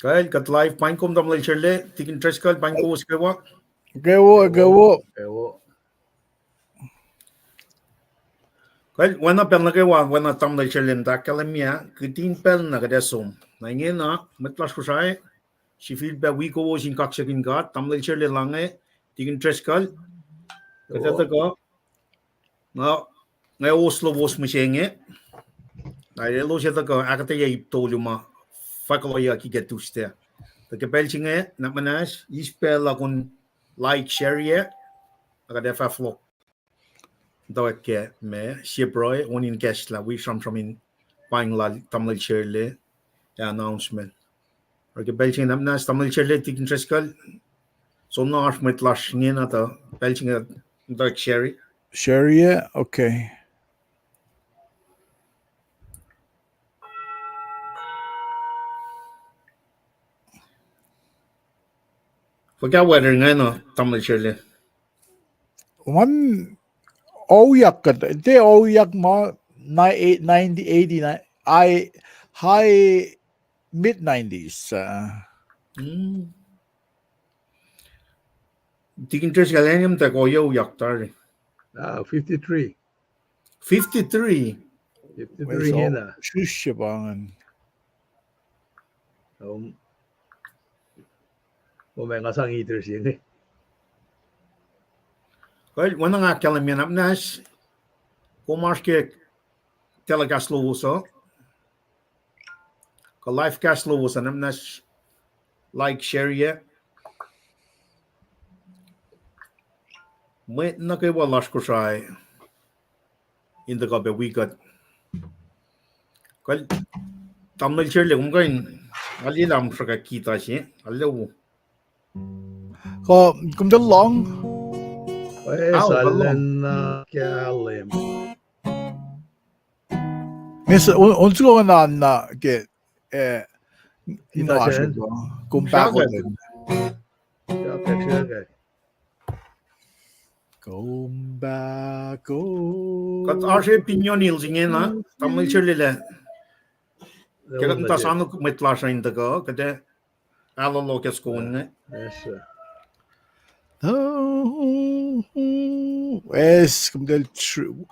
Kyle, kat live Paing kom dam lecture tikin tres kal Paing ko uskewa. Gewo. Kyle, wana pel na kewa, wana tam lecture ta kalamia, kitin pel na kada som. Na inge na, metlas Kosrae, sifil pe wiko wo sin kaksakin ka, tam lecture lange, tikin tres kal. Kata ko, na Oslo wos machenge. Na lo siya ko, akketeyac toluma, fakoloya ki getuste. De kapelchinge, na manas, ispel akon like share ye, akade faflo. Mutawaek me Srui onin kesla we from in Paing la tamil shirle announcement. Rage belching namna tamil shirle tikin treskal so no arf met lash ngena ta belching Mutawaek sherry. Sherry, okay. Forget whether ngena tamil shirle. One oyak they oyak ma 89 I high mid 90s. Tikin treskal enyam ta ko yo yaktar. 53. 53. 53 ngena. Shushabangan. May ngasang eater siya. Well, wana nga kalamyan namnas komarske telegas lowos ko live cast lowos namnas like share ye. Mwet nukewa lash Kosrae in the gabe we got. Kal tamil share le kumkain alilam saka kita si alo. Ko kumdal long. Salen kalim. Miss onsugo na get Kita siya. Kumpako Shagat. din. Okay. Kumpako. Kat arse opinionil zingena tamil share le. Kaya kung tasano met lash in the go kade alolo kes koon. Yes, sir. Yes, kumdal true.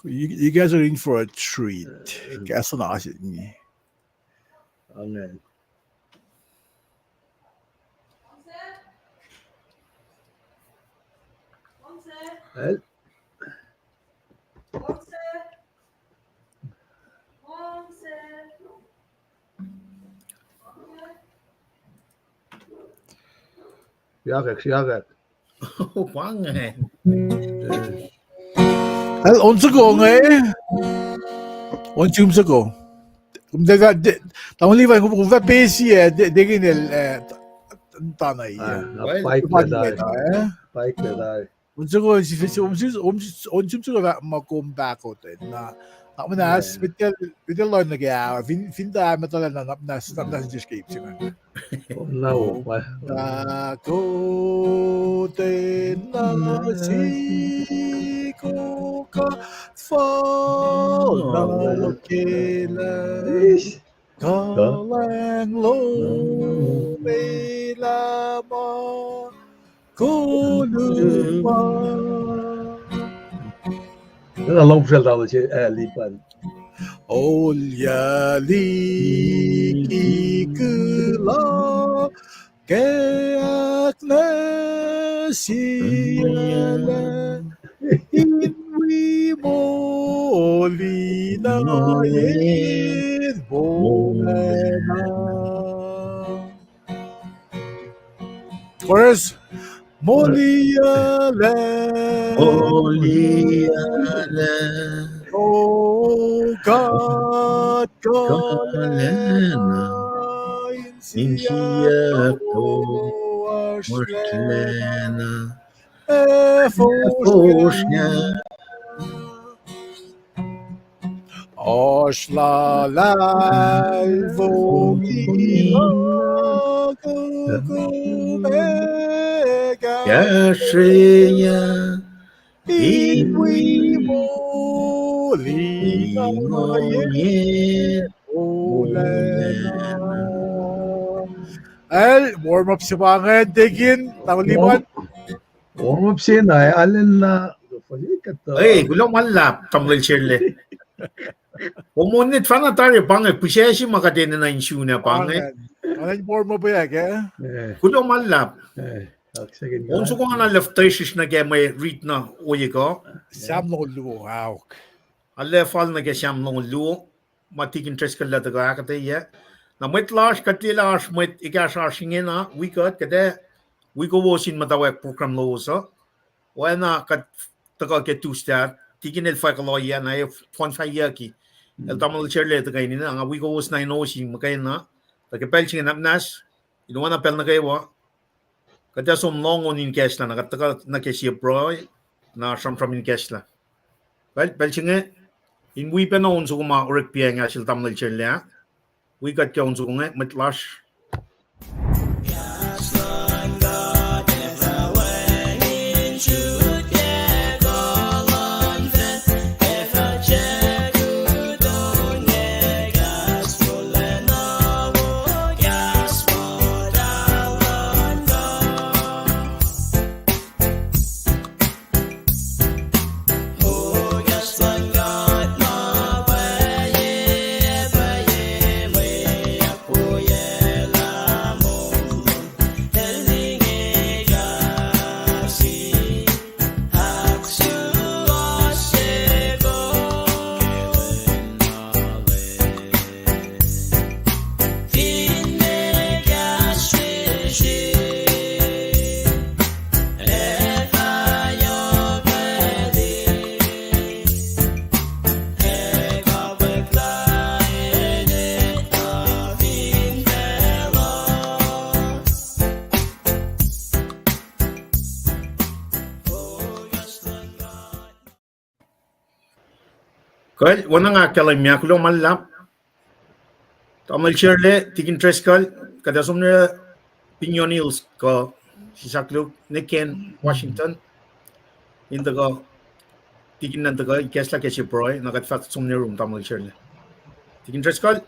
You guys are in for a treat. Kaya na kasi niya. Amen. Well, siagak. Oh, pang eh. Onsugo nga Onsugo. Kumdaga tamo livan kung pesi degin tanay. Pike that Onsugo onsugo makumpako din na Nakmanas, bitel lo nagya, finda matala na napnas escape siya. No. Ako din na siko ka fall na kailan kalang lo may lamang kuluma. Dat is een loopveldalletje, Lipan. Olya Likikula kayak na siyala inwi mo linayin wolacna. Chorus. Moliyala, oh God, sifac Oshlalal vogila Kosrae inwi mo linayin wolacna. Warm up si Pangin, Digin, Taulipan. Warm up siya na, alin na, Hey, gulo malap, tamlil Shirley. Umunit fana tari Paing, piseshi makadena na insuna Paing. Ano warm up ya, kaya? Gulo malap. kaksakin ka. Onso ko nga na leftations na kaya may read na uye ko. Sam no luo, wow. Alle fall na kaya siyam nung luo. Matikin tres ka lada ka akketeyac. Na mwet lash katilash mwet ikashashingin na wikat kade wiowos mutawaek program lowos. Oana kat taka ke two-star. Tikin el akollah ya na fon fayaki. El tamal Shirley ta kainin na nga wiowos na inosin makayin na. Ta ke pelching napnas. Inuwa na pel na kayo. Kaya som longon in cash la nakataka na kesia pro na from in cash la. Well, pelching in we pa noon so kuma orek pia nga sil tamnal Shirley. We got kaun so nga matlash. Kal, wana nga kalay miya kulo malap. Tamal Shirley, tikin tres kal, kada sumna opinionils ko si saklo Niken Washington. Inda ko tikin nanda ko ikesla kesi proy nagatfat sumna room tamal Shirley. Tikin tres kal,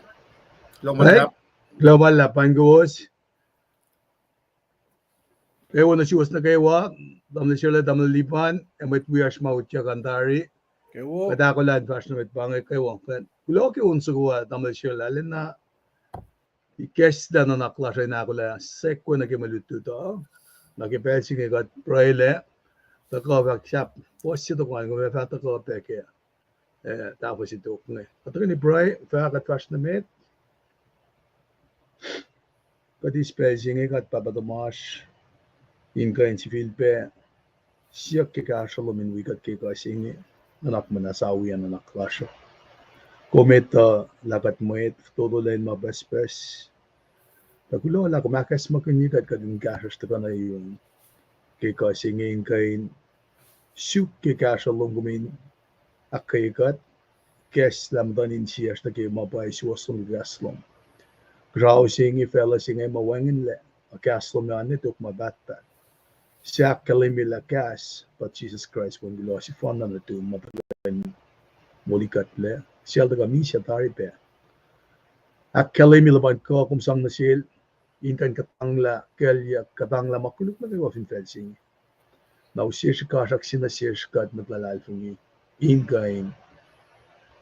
kulo malap. Global lapan gawos. Ewan na siwas na kayo, damla sila damla lipan, emet wiyash mautya kantari. Kayo. Kada ko lad fashion with Paing kayo. Kulo ki unso ko damla sila alin na ikes da na naklasay na ako la sekko na kimaluto to. Nakipelsi nga kat praile. Tako kaksakin. Posi to ko nga may fata ko peke. Tapos ito ko nga. Kato ni pray fakat fashion na met. Kati spelsi nga kat papatomash. Inge in sifil pe. Siyak ke kasalo min wikat ke KahsInKol. Anak manasawian anak klasyo. Komet lakat mwet, todo lain mabespes. Tagulo wala kumakas makunyikat kadin kasas ta na yung kay KahsInKol kain suk ke kasalong gumin akketeyac kes lam danin siyas na kay mabay suwasong gaslong. Grau singi fella singi mawangin le. Akaslong na nitok mabatta. Siya kalimila kas, but Jesus Christ when we lost if one na to matagan molikat le. Siya daga misya tari pe. Ak kalimila ban ko kung sang na sil inkan katangla kelya katangla makuluk na kayo fin felsing. Now siya kaksakin na siya kat maglalalfungi inkain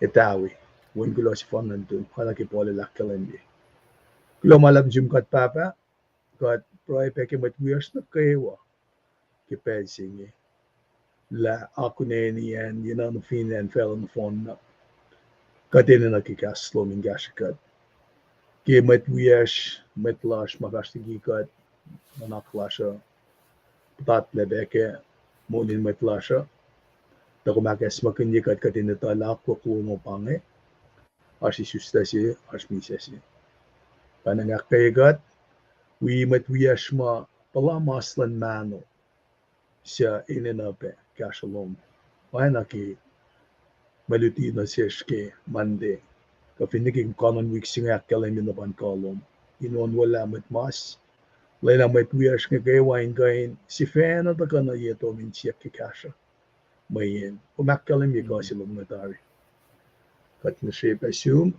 etawi when we lost if one na to halaki pole lakkalimbi. Kulo malab jum kat papa kat proy peke mat wias na kayo. KahsInKol la ako na yan no finan fell on the phone na kadena na kikaslo min gashikat ke met wiash met lash magastigi kat manaklasha patat lebeke molin met lasha ta kumakas makunyikat kadena ta la ko mo pange asi sustasi asmisesi panangakkayagat we met wiash ma palamaslan mano siya ininape kasalom. Wala ki maluti na siya ke mande. Kafiniging common week singa kalim in the ban kolom. Inon wala met mas. Lena met wiyash nga kay wine kain si fena da kana yeto min siya ki kasha. Mayin. Umakalim yi kasilom na tari. Kat na siya assume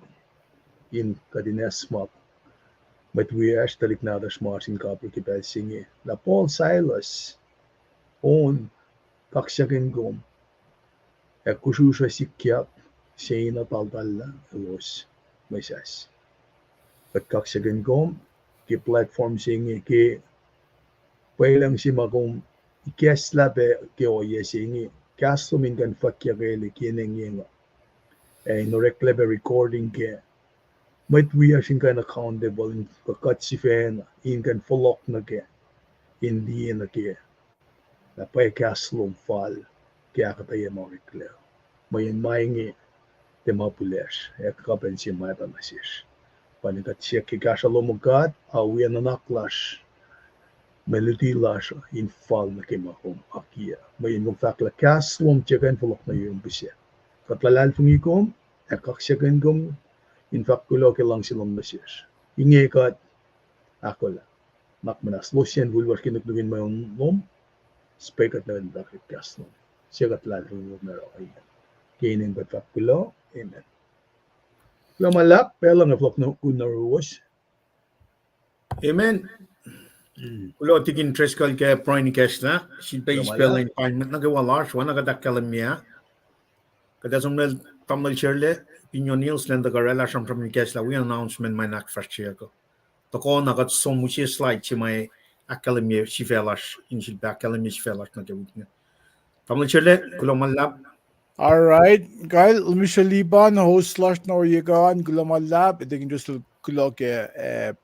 in kadinesmak. met we eigenlijk naar de smarting kapel kipel singe. La Paul Silas on kaksakin gom. Kushusha sikiyac sina taltalla los mesas. But kaksakin gom ki platform singe ki pailang si magom ikesla be ki oye singe. Kasto min kan fakya kele kineng yenga. No reklebe recording ke. Met we are kan accountable in kakat in kan follow na ke. Hindi na ke. La pa kaslom fal ke akketeyac mo reklebe. Mayin maingi te mapulesh kapen si mai banasish panikat siya kikashalomugad awian na naklash melody lash in fall na kimahom akia mayin kong fakla kaslom tiyagan fulok na yung bisya katlalal fungikom kaksakin kom in fact kulo ke lang silom nasish inge kat akollah makmanas losyan bulwar kinuknugin mo yung mom spekat na yung bakit kaslom siya katlalal fungikom na rin Kinin batak kulo, amen. Lamalap, pelang flok no unaruos. Amen. Kulo tik interest kal ke proin kesla, si pay spelling payment na gawalar, wana ka dakkalamia. Kada sumnel tamal shirle, pinyonils lenda garela sham from kesla, we announcement my nak first year ko. Toko na kat so muchi slide si my akalamia si felash, in si akalamia si felash na gawin. Tamal shirle, kulo malap. All right, guys, Liban host slash Noryegan Gulamalab, ito yung just kuloke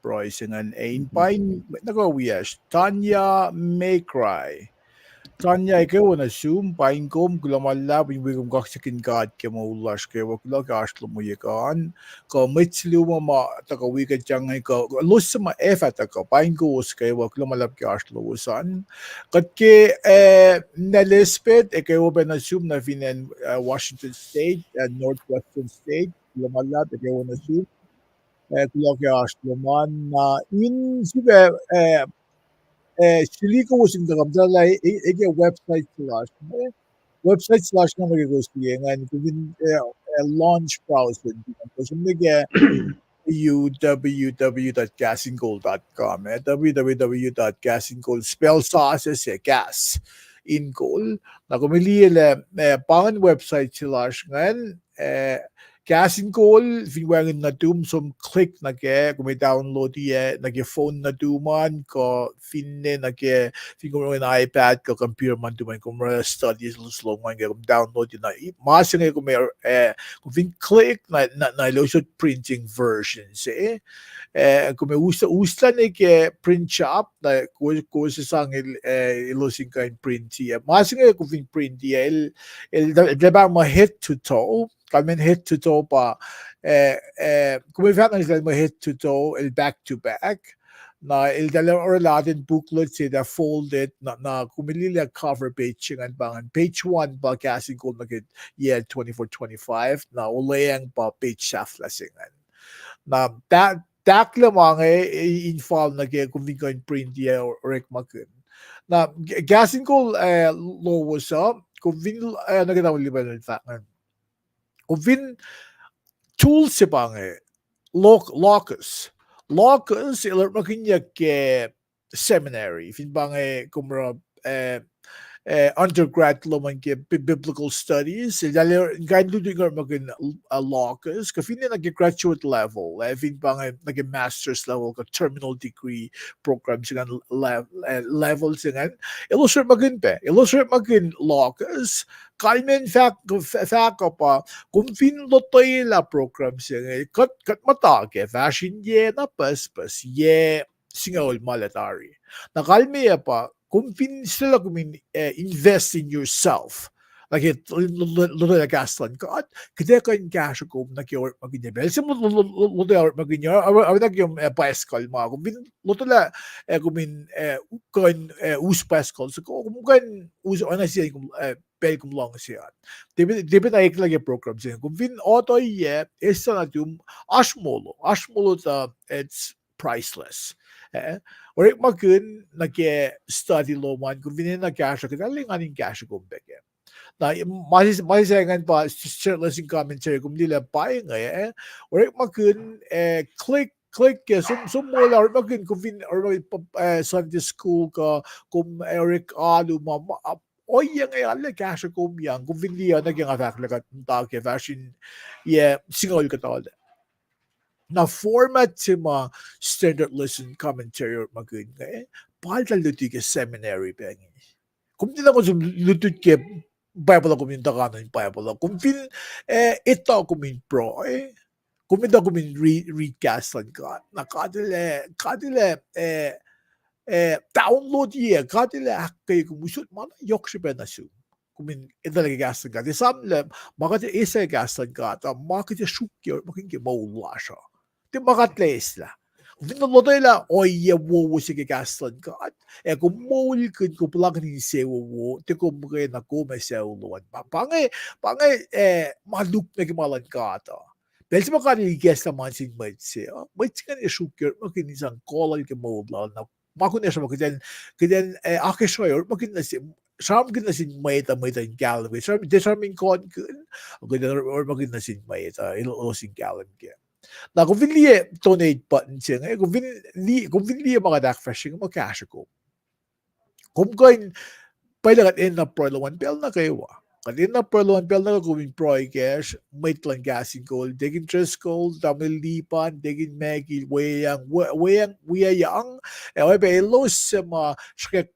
pricing and ain pain nagawiyash Tanya Maycry. Tanya ikaw na assume pain kom Gulamalab yung wigong kaksakin God ke maulash ke wakulog ashlo mo yakan ko mitslu ma tagawigan diyang ko lus ma effort ako pain ko ke wakumalab ke ashlo usan kat ke nalispet ikaw ba na assume na vinen Washington State and Northwestern State Gulamalab ikaw na assume kulog ke ashlo man na in sibe Shiliko was in the Abdallah website slash na magigosiye nga kung launch browser kasi www.KahsInKol.com www.KahsInKol spell sauces gas inkol na kumili pangan website slash ngan KahsInKol finwangan na dum som click na ke kung may download ye nage phone na duman ko finne nage fingo na iPad ko computer man duman kung studies slow man kung download na mas nga kung may kung fin click na lusot printing versions kung may usta na ke print shop na ko sa sang ilusing kain print ye mas nga kung fin print ye diba mo head to toe kami head to toe pa kung may fact na mo head to toe back to back na dalawang oralatin booklet sila folded na kumilila cover page ng bangan page 1 pa KahsInKol na 24-25 na ulayang pa page shaft lasingan na tak lamang infall na kaya kung ko print ya or rekmakin na KahsInKol lowos kung nagkatawang liban ng fact kung tools si bange locus ilar makinyak seminary fin bange kumra undergrad loman ke biblical studies guide lu dingar magin locus ka fin nag graduate level fin bange nag master's level ka terminal degree program singan level singan illustrate magin locus kalmen fact pa kung fin lotoy la program singan kat mata ke fashion ye na pas ye singaw malatari na kalme pa kung sila invest in yourself like luto na gaslan ka at kada ka yung cash ko na kiyor mag-inibel sim luto na mag-inibel awa na yung pacl mga kung luto na kung us pacl so kung us oana siya yung pel kung lang siya dipit na iklagay program siya kung auto ye isa na yung ashmolo it's priceless or magun nag-study lo man kung vinin na cash ka daling aning cash ko beke na masisayangan pa shirtless in commentary kung nila Paing or magun click click som mula or magin kung vin or Sunday school ka kung Eric alu mama oy yang ay kasha kung yang kung vin liya naging attack lagat tag ke fashion singol ka tawad na format si mga standard lesson commentary or magin palta luti ke seminary pengi kung di lang ko luti ke Bible ko min takano yung Bible kung vin ito ko min pro kung ito ko min recast lang ka na kadile download kadile akkay kung musut man yok siya na siya kung min ito lagi gastan ka di samle makati isa gastan ka ta makati shukyo makingi mawala siya di makatles la kung pinalotoy la oy wiowos sige gastan ka kung mawal kung pulang ni sewo ti kung mga na kumasew luwan pangay maluk na kimalan ka ta Belki makani guess naman si mwet kan shukyo makin isang kolal ke mawala na makun siya makin akketeyac or makin na si Sam gina sin mwet in Galway. Disarming con or makin na sin mwet ilosin Galway. Na kung vinliye donate button siya kung vinliye mga dark fishing magkasya ko. Kung kain pwede kat in na prolo 1 bell na kayo Kanina perluan pel na gawin proikesh, may lang KahsInKol, degin Trescol, tamil lipan, degin Maggie, weyang, los sa mga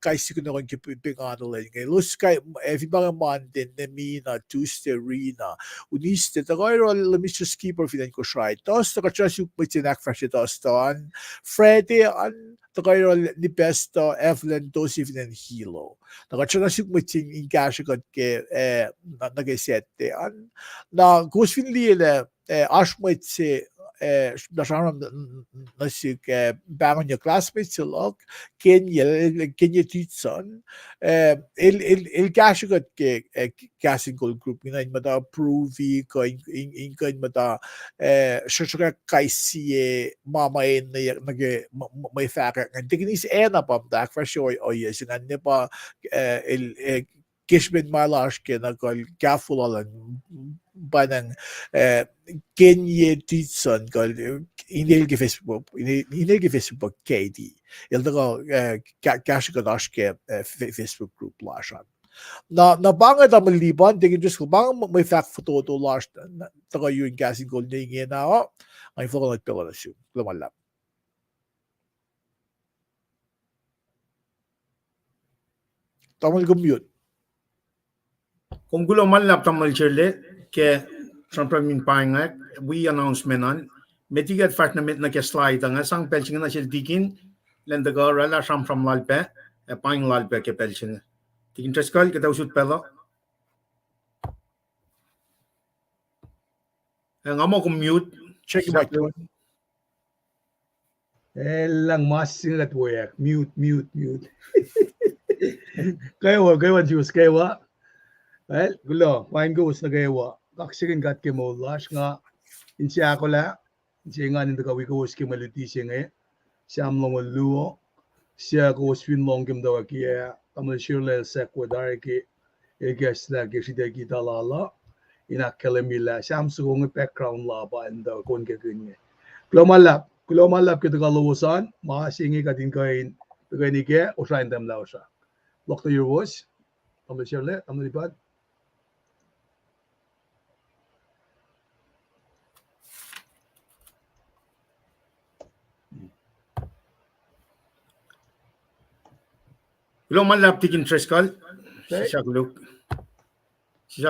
kaisi ko na kong kipingano lang. Los kay, mga mantin, Nemina, Tusterina, Uniste, tagayro, Mr. Skipper, finan ko Kosrae, tos, tagachasuk, may tinak fresh ito, Freddy, tagayro, ni Pesto, Evelyn, Tosif, and Hilo. Nakachasuk, may tingasyagot ke, nag-sette na kusvinliele ashmait se dasharam nasik bangon niya classmates silok Kenya titson el kashigot ke KahsInKol group ina mata approve ko in mata shashaka kaisi mama in may fact and tignis ena pam dak for sure o yes nga ne pa el Kishbin Malash ke nagkol kafulan ba ng Kenya Titson kol inilgi Facebook KD ilda ko KahsInKol ke Facebook group lashan na bangad ang maliban tingin just ko bang may fact photo to last taga yung KahsInKol na inge na ay foko nagpila na siya lumalap tamal commute Kung gulo man lap tamal chirle ke sampai min Paing we announcement an metigat fact na mit na ke slide ang sang pelching na sil dikin lendaga rala sam from lalpe Paing lalpe ke pelching tikin treskal kita usut pelo ngamo ko mute check your mic lang masing latwayak mute kayo juice kayo well gulo wine goes na kayo kaksakin kat ke molash nga insi akollah insi nga ninda ka wiowos ke maluti siya siyam long luo siya ko swin long kim daw kiya amal shirle sekwadar ke egas na ke sida kita lala inakkelemila siyam su ng background la ba inda kon ke gunye kulomalap ke daga lowosan maasingi ka din kain ni ke o sa indam la sa look to your voice amal shirle amal ibad gulo man lap tikin treskal sisak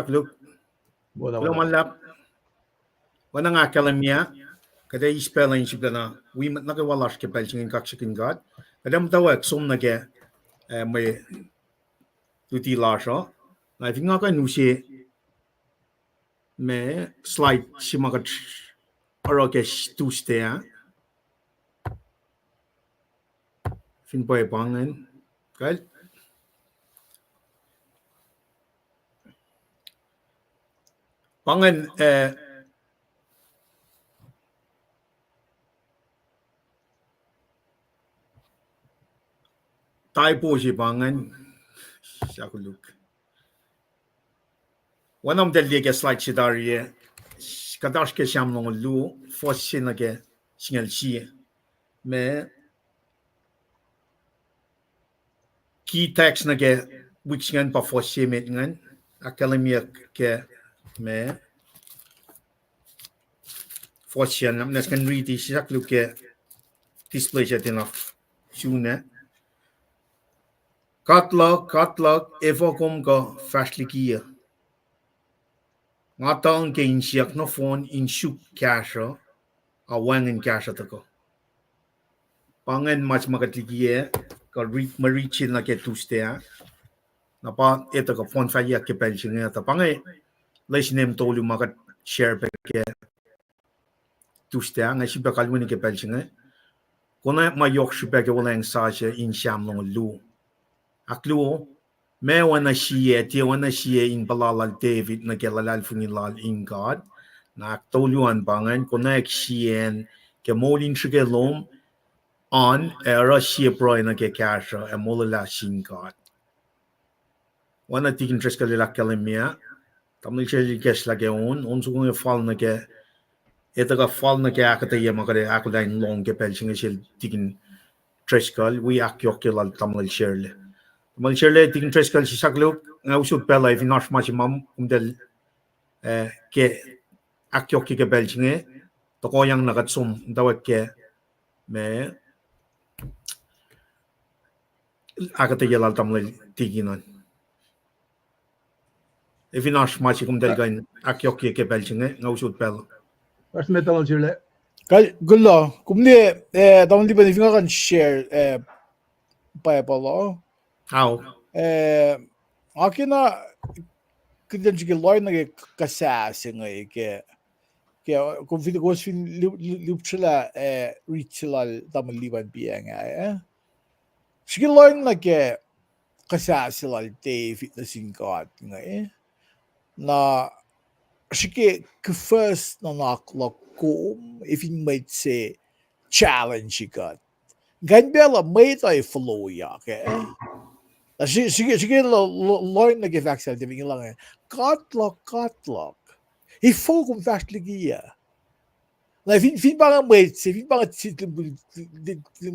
look gulo man lap wana nga kalamya kada ispelling siya na we nagawalash ke pelching kaksakin god kada mutawaek som na ke may tuti lasho na think nga kan nusi me slide si makat aro ke tuste fin boy bangen kal pangan typo si pangan siya ko look one of the league slide si dari kadash ke siam nong lu force na ke singal si me key text na ke which ngan pa fosse met ngan akademia ke me fosse na nas kan read siak lu ke display set enough sune katlak evokom ko fastlikia ngatang ke insiak no phone in shuk kasha a wangen kasha tako pangen match makatikie ka read marichin na ke tustea na pa ito ka phone fa ya ke pension ta pangai les nem tolu makat share pe ke tustea nga shiba kalwini ke pension kona ma yok shiba ke wala sa in sham long lu aklu me wana shie ti wana shie in balala David na ke lalal funi lal in God na tolu an bangan kona ek shien ke molin shige lom on era shie pro na ke kasha e molala shin God wana tikin treska le lakkalemia tamil cheli kes la ke on su nge fal na ke eta ka fal na ke akketeyac makare akollah long ke pelching shel tikin treskal we akyok ke lal tamil sherle tikin treskal si saklo nga usut pela if not much mam del ke akyok ke pelching to ko yang nagatsum dawak ke me akketeyac lal tamil tikinan if not much del gain akyok ke pelching nga usut pela First metal sila. Gulo, kumli daman di ba ni kan share pacl how akina kidan jige loy na ke kaksakin ke kung video gos fin lupchila ritual daman liban Paing sige loy na ke kaksakin David na singkat na sige first na naklok kom if you might say challenge got ganbela made ay flow ya ke sige loy na ke vaccine diving lang katlok he focus fast likiyac na fin bang mwet fin bang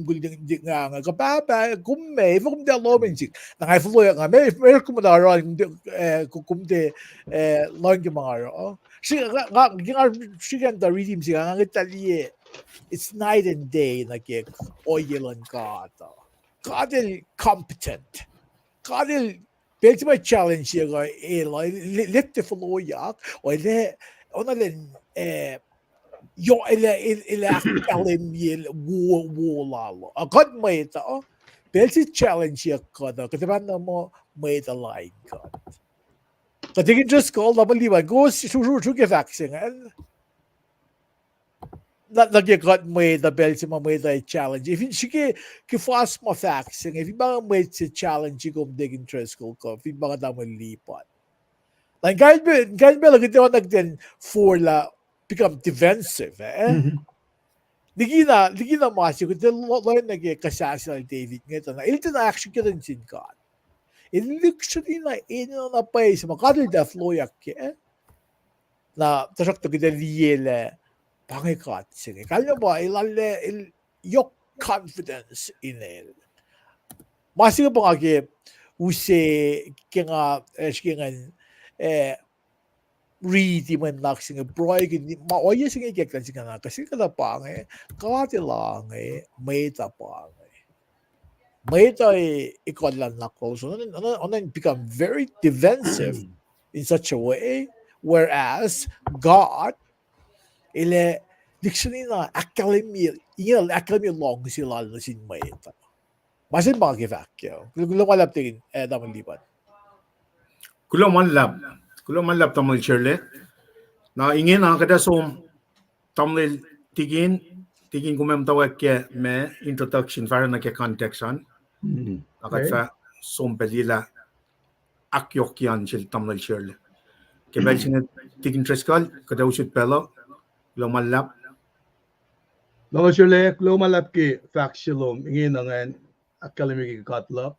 gul nga kapapa kumme kum de lomenjik na ay flow nga me kum da ron kum de long maro sige da redeem siya nga Italy it's night and day na ke oil and God competent God belki may challenge siya ga let the flow yak o le ona len yo ele akademia wolala agad may ta belki challenge siya kada kataban na mo may ta line God katigin just call na baliba go su ke vaccine lagi got may the belti mo may the challenge if sige ke fast mo vaccine if ba may si challenge ko dig interest ko if ba da mo lipat like guys lagi to nagden for la become defensive Digi na masi ko the loy nag kaksakin David ngeta na ilta na action ka din sin God literally na ino na pa sa makadil da flow yak na tasak to kita liele pangikat sige kaya ba ilale your confidence in it masih pa nga use kinga skingan read man nak singa broy gini ma oye singa geklan singa na kasi kada pange kati lang may tapang may tay ikolan nako so on become very defensive in such a way whereas God ile dictionary na academia long sila na sin may ita masin mga kivakyo lulap tingin daman lipat Kulo man lab tamil shirle na inge na kada som tamil tigin kumem tawak ke me introduction para na ke context an akat fa som pelila akyokyan shil tamil shirle ke bel singa tigin treskal kada usut pelo kulo man lab Long sila malap ki factualum ingin nangan academic katlap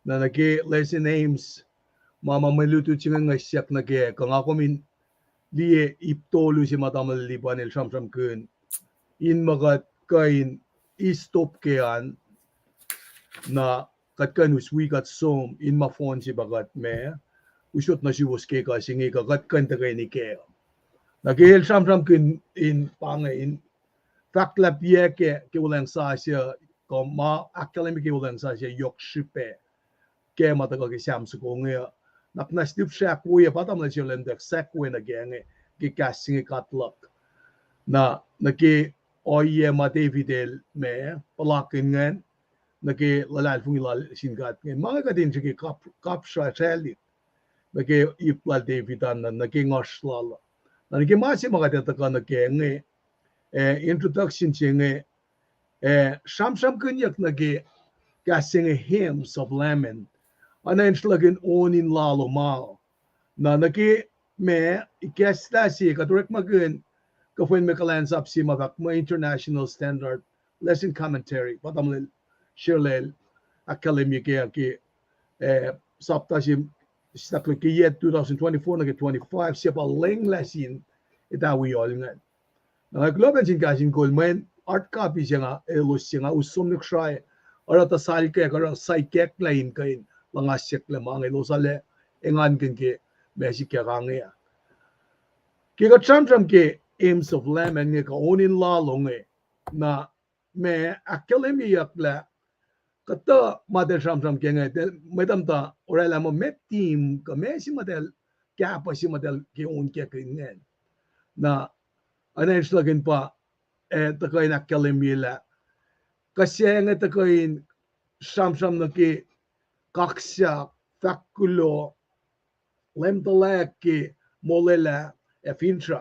na nagi lesson names mama maluto chinga siyak nagi kung ako min liye iptolu si matamal libanil sam kun in magat kain stop kean na katkan uswi kat som in ma phone si bagat me usot na si was ke ka singi ka katkan ta kay ni ke nagel sam kin in pang in fact la pie ke ulang sa sia ko ma academic ke ulang sa sia yok shipe ke ma ta ka sam su ko nge nak na stip sha ku ye patam la chilen dek sak we na ge ke ka singi katlak na ke oye ma Davidel me palakin ngen na ke lalal fungi lal singat ngen mga ka din sige kap sha chali na ke ipla Davidan na ke ngoslala na ke masi mga ta ka na ke nge introduction nge sham kunyak na ke kasing hymns of lament ana inslagin onin lalo mal na ke me ikesta si ka direct magun ka fuen me kalansap si mavak mo international standard lesson commentary patam shirlel academy ke sapta si sakle ke yet 2024 na ke 25 siya pa leng lesson itawi ol nga na globen sin KahsInKol men art copy siya nga elos siya nga usom ni Kosrae ora ta sal ke ka sifac line kain mga sek le mga elosale engan ken ke basic ke kangya ke ka tram ke aims of lemon nge ka onin la longe na me akketeyac la kata mother sham ke nge medam ta orala mo met team ka me si model kya pa si model ke on ke nge na ana slagin pa ta ko in akketeyac la kasi nge ta ko in sham na ke kaksakin fakulo mutawaek ke molela fintra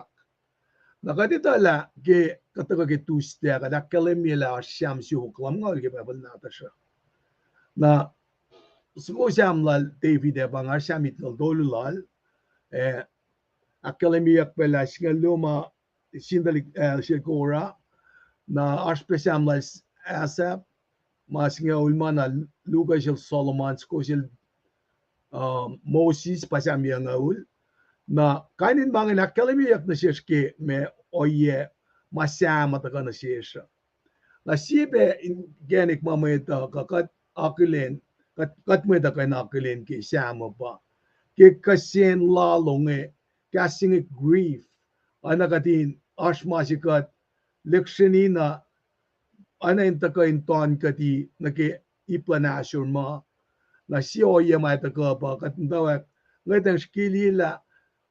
nakadita la ke kataga ke tuste ka akketeyac la sham si huklam nga ke babal na ta siya na sumo sham la David e bang sham itol dolulal akketeyac pela singa luma sindalik shikora na arspesham la asap masinga ulmana Lucas Solomon skosil Moses pasam yang ul na kainin bangin akketeyac na siya ke me oye masama ta kana siya na sibe genik mameta kakat akilen kat mo ta kana akilen ke sama pa ke kasen la longe kasing grief anakatin asmasikat lectionina ana intakain ton kati nake iplanasyon ma na si oye ma ta ka pa kat ndawak ngatang skilila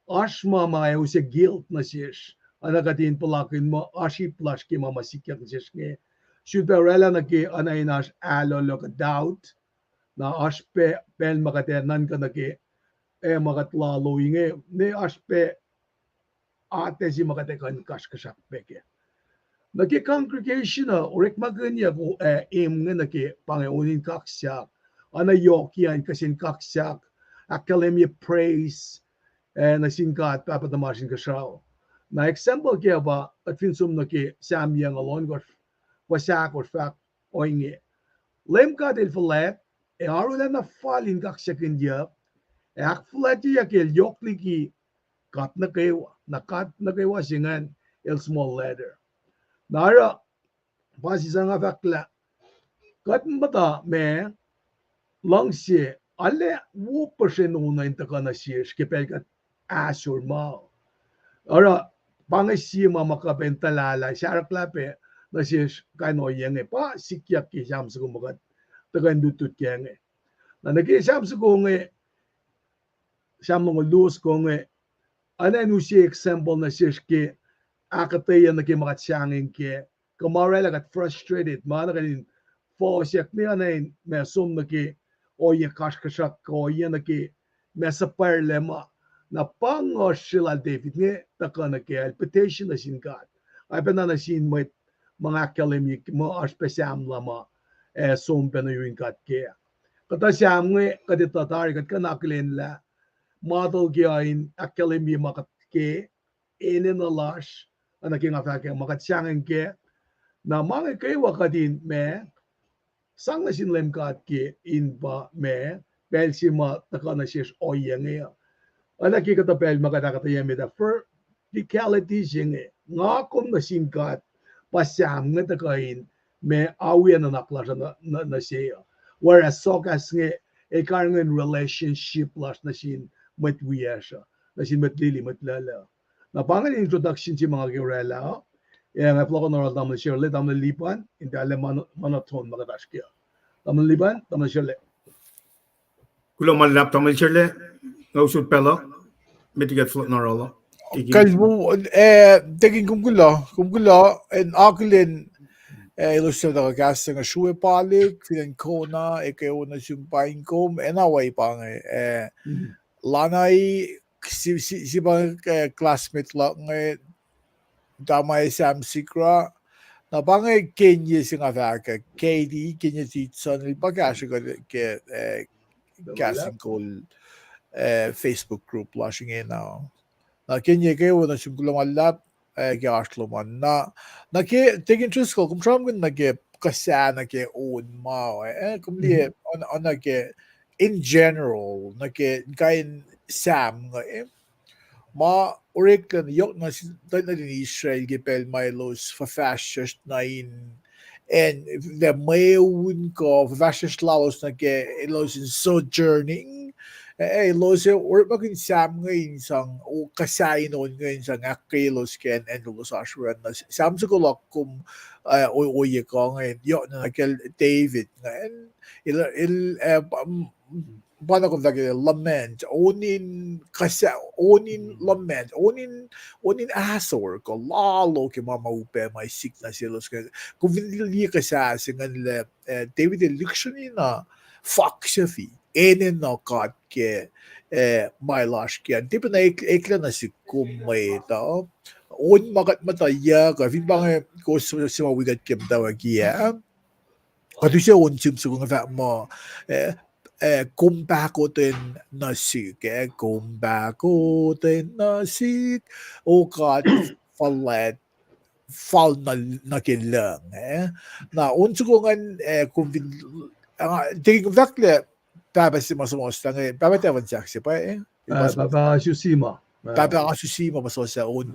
asma ma use guilt na siya anakatin palakin mo ashi plus ke mama sikyak siya should be rela na ke anainas alolo ka doubt na aspe pen makate nan ka na ke makatlalo inge ne aspe ate si makate kan kaskasak peke na ke congregation na orek maganya ko nga na ke Panginoon kaksakin ana yokian kasin kaksakin akketeyac praise na singkat papatamasin kasao na example kaya ba at finsum na ke samyang alon ko wasak or fact oinge LEUM GOD el flat arula na falin kaksakin dia ak flat ya ke yokliki kat na kaywa singan el small letter nara pasisang afakla kat mata me langsi alle 1% una intakana siya skipel kat asur ma ora pangasi mama kapentalala sharklape na siya kano yenge pa sikyak ki sham su kumagat tagan dutut kenge na nagi sham su konge sham mo lowos konge ana nu si example na siya ke akketeyac na ke makatsangin ke kamarela kat frustrated mana kanin fosyak ni anain me sum na ke oye kaskasak oye na ke me sapar lema na pangos sila David nge taka na ke petition na singkat ay pa na sin mwet mga akketeyac mo aspesam lama sum pa na yung kat ke kata siyam nge kaditatari kat kanakilin la model gain akketeyac makat ke inin na lash anaking afake makatsangin ke na mga kaywa kadin me sang na sin LEUM GOD ke in ba me pel si ma taka na siya oye nge anaki kata pel makadakatayan me da verticality siya nge nga kum na singkat pasam nga takain me awian na naklasha na siya. Whereas sokas nge karang relationship las na sin met wiyasha, na sin met lili met lala. Na pangan introduction si mga girela, nga plako na tamang Shirley, tamang lipan, hindi alam monoton makatashkya. Tamang lipan, tamang Shirley. Kulo malap tamil Shirley, ngausud pelo, mitigat flot na rolo. Kasi mo, tingin kumgula, and akolin, ilusyon na kakasa nga Srui palik, filan ko na, ikaw na yung Paing ko, away pa nga, lanay, si bang classmate lang nga, damay Sam Sikra, na bangay Kenya si nga vaka, KD, Kenya Titson, ipagkasya ko KahsInKol Facebook group, lashing in now. Na Kenya kayo na siyang lap gasloman na ke take interest ko kung saan na ke kasa na ke own mao kumli on na ke in general na ke kain Sam nga ma orik kan yok na din Israel ke pel milos for fascist na in and the mayun ko for fascist laos na ke los in sojourning los or maging Sam ngayon sang o kasayin noon ngayon sang akkelos ken and los assuran na Sam sa kulak kum o ko ngayon yo na nakel David ngayon paano ko lagi lament onin lament onin asor ko lalo ke mamaupe may sickness silos kung hindi kasa singan David election na fuck siya enen na kat ke may lash ke di pa na ekla na si kumay ta on makat mataya ka fin bang ko sa mawigat kem daw kia katu siya on sim sa kung fa mo kumbakotin na sik kumbakotin na sik o kat falet fal na kinlang na on sa kung kung tingin exactly Papa si masumos lang Papa tewan siya pa Papa Susima. Papa Susima masosa on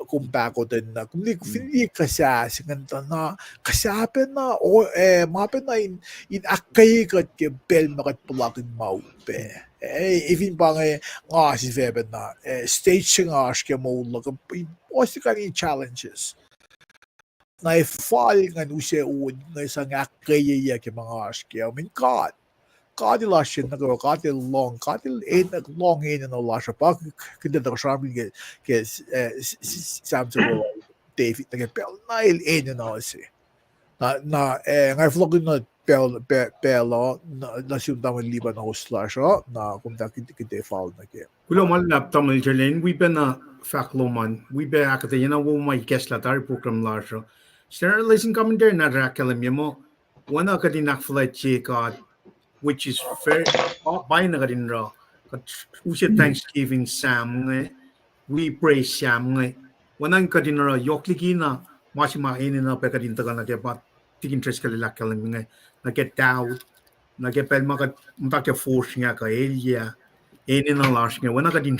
kumpako din na kung hindi kasa singanta na kasapen na o mapen na in akay kat ke bel makat pulakin maupe even pa nga si Feben na stage nga ke mo lag o si kani challenges na fall nga nusiya un nga sa akketeyac ke mga aske I mean God Kadil lashin na ko kadil long in na lasha pa kinda da sharbi ke Samson David na pel nail in na si na ngai vlog na pelo na siya daman liba na slash na kung da kinte fall na ke Kulo malap tamil Shirley, we been a fakloman, we be akketeyac na wo may kesla tar program lasha. Share listen commentary na rakalam mo. Wana kadinak flight God which is fair by na rin ra usia Thanksgiving Sam we pray Sam wanang kadin ra yokliki na masima inin na pe kadin taga na ke ba tik interest kalila kalam na get doubt na ke pel makat mpa ke force nga ka elia inin na lash nga wanang kadin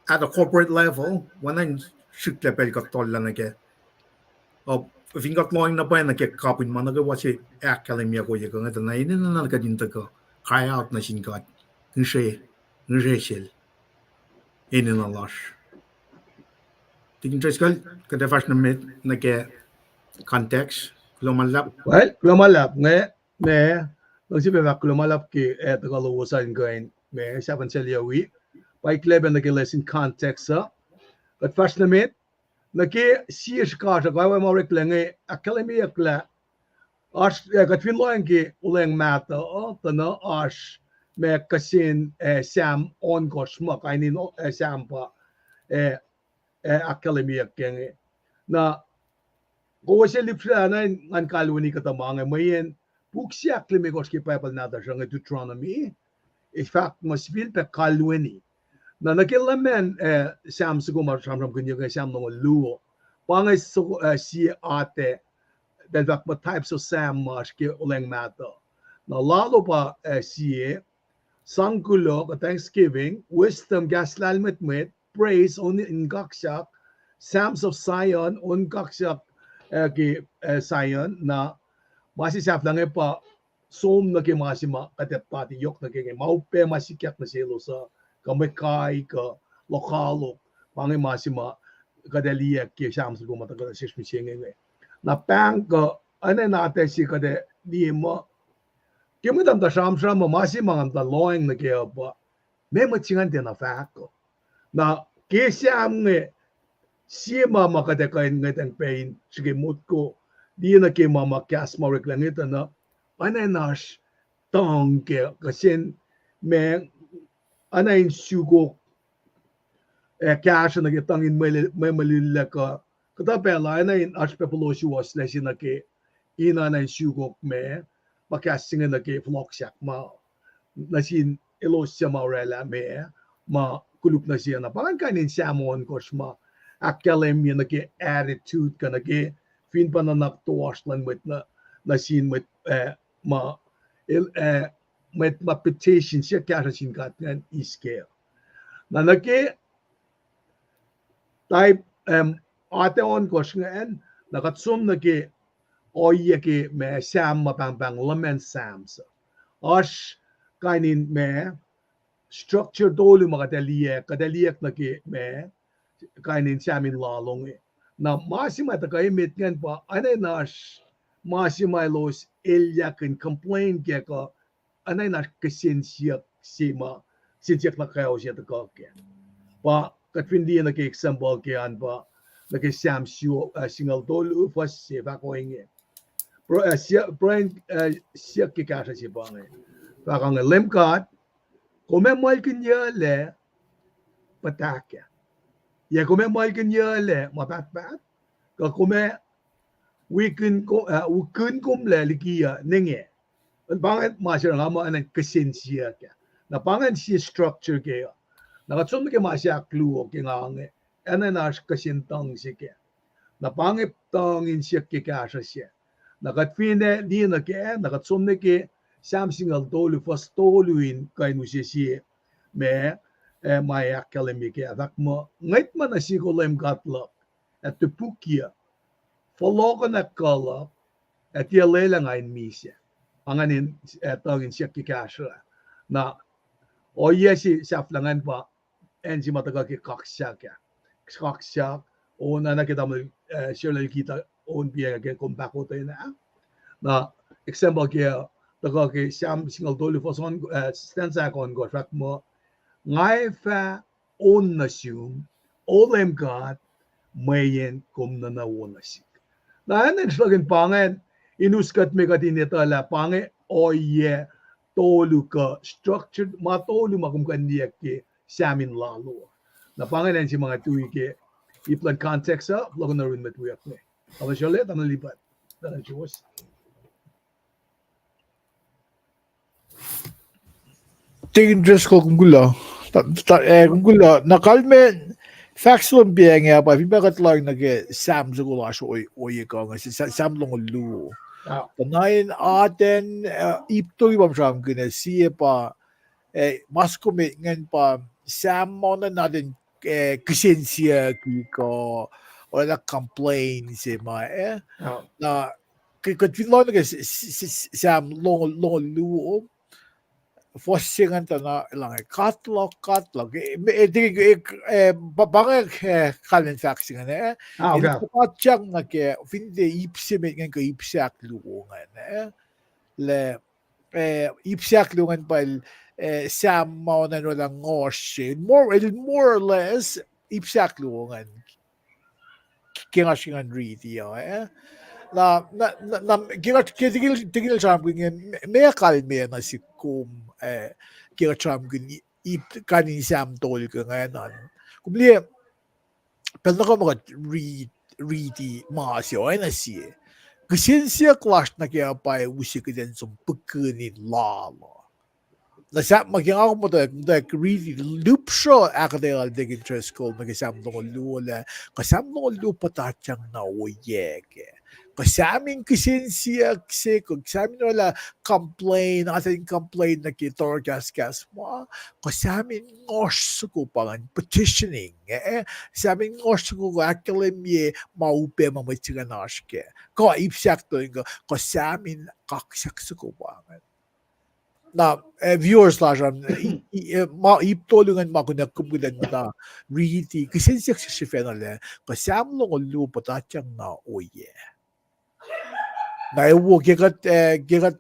at a corporate level wanang shit level ka tolla na ke Vingat loing na pa na ke kapin man na wasi academia ko ye nga na inin na kadin taga cry out na singat nse shel inin na lash tingin trescal kada fast na met na ke context lumalap Well, lumalap ne nung si Bebak lumalap ki taga lowosan ngayon me saban sa liyawi pa ikleben na lesson context but first na met naki siya ka sa kaya mo reklenge akademia kla as katwin loang ki uleng mata tano as me kasin Sam on kosma kainin Sam pa akademia kenge na ko siya lipsa na an kalwani katamanga mayen buksya klime koski pacl nada sa Deuteronomy in fact masbil pe kalwani na nakilamen Sam sigumar samram kunyo kay Sam no luo pangay si ate dahil ba types of Sam mas ke uleng mato na lalo pa si sangkulo ka Thanksgiving wisdom gaslalmet praise on in kaksakin Psalms of Zion on kaksakin ki sayon na masisap lang pa som na ki masima katet pati yok na ki maupe masikyak na silo sa kamekay ka lokalo pangi masima kadeliya ki shams ko mata ka shish mishenge na Paing ka ane naate si kade di mo kimudam da sham masima am da loing na ki ba me machingan de na fa ko na ki sham nge sima makade ka ngeteng pain sige mutko di na ki mama kas mo reklangita na ane nash tong ke kasin me ane sugo cash na ke tangin me malilla ka kata pela ane ash pepoloshi was lesin na ke ina na sugo me makasing na ke floksak ma nasin elosya maurela me ma kulup na siya na parang kanin samon kosma akelem na ke attitude ka na ke fin pa na naktuwas lang with na nasin with ma met ma petition siya kaya sin katnan iske na nake type ate on kosngan nakatsum nake oye ke me sam ma bang lemon sams ash kainin me structure dolu kadaliek nake me kainin samin lalong na masima ta kay mitngan pa anay nash masima los elyakin complain ke ka anay na kasin siya sima siya na kayo siya ta ka pa katwindi na ke example ke an pa na ke sam siyo single dolu pas siya ko inge pro siya brain siya ke kasa siya pa nge pa kang LEUM GOD kome mal kanya le pataka ya kome mal kanya le mapat ka kome weekend kum le likiyac ninge pangan masya nga mo anang kasinsiya ka na pangan si structure kaya nakatsum ke masya kluo ke nga nge ana na kasintang siya na pangip tangin siya ke kasa siya nakatfine di na ke nakatsum ke samsingal tolu fas toluin kay no siya me maya kalemi ke adak mo ngait man na si ko LEUM GOD lak at tupukia follow na akollah at yalela ngayon misya panganin tangin siya ke kasa na oye si saflangan pa en si mataga ke kaksakin oana na kita mo siya kita on biya ke kumpako tayo na example ke taga ke siyam single dolu fason stanza kon go track mo ngay fa on nasyum LEUM GOD mayen kum na nawonasik na anen slagin pangen inuskat me katinitala pange oye tolu ka structured matolu makumkandiyak ke samin lalo na pangalan si mga tuwi ke iplan context sa logo na rin matuyak ne ama siya ulit ang nalipat na Diyos Tingin dress ko kung gula. Kung gula, nakalme factual biya nga pa, pibagat lang nag-sam sa gula siya oye ka nga, sam lang luo. Panayin atin, ipto ibang siyang gina, siya pa, mas kumit ngan pa, sam mo na natin kasin siya ko, o na complain siya ma, na, kung lang sam lang luo, Fossingan ta na lang katlog babang kalin faxingan okay patjang na ke finde ipsimet ngan ko ipsak luongan le ipsak luongan pa sam mo na no lang ngos more or less ipsak luongan kingasingan riti na tigil siya may akal na si kum kira siya kanin sam tol ka ngayon kumli pero ko mga ready masyo ay na siya kasi siya clash na kaya pa usi ka din sa pagkanin lalo nasa magyang ako mo like really loop siya akketeyac digin interest ko magsam ng lula kasam ng lupa tatyang na oyeke Kasamin kisinsiyak se kasamin wala complain atin complain na kitor kas mo kasamin ngos ko pangan petitioning samin ngos ko akketeyac maupe mamachika naske ko ipsak to ingo kasamin kaksakin ko pangan na viewers lajan ma iptolungan makunak kumbulan mata riti kisinsiyak si fenale kasam lo lupa tatyang na oye na ewo gegat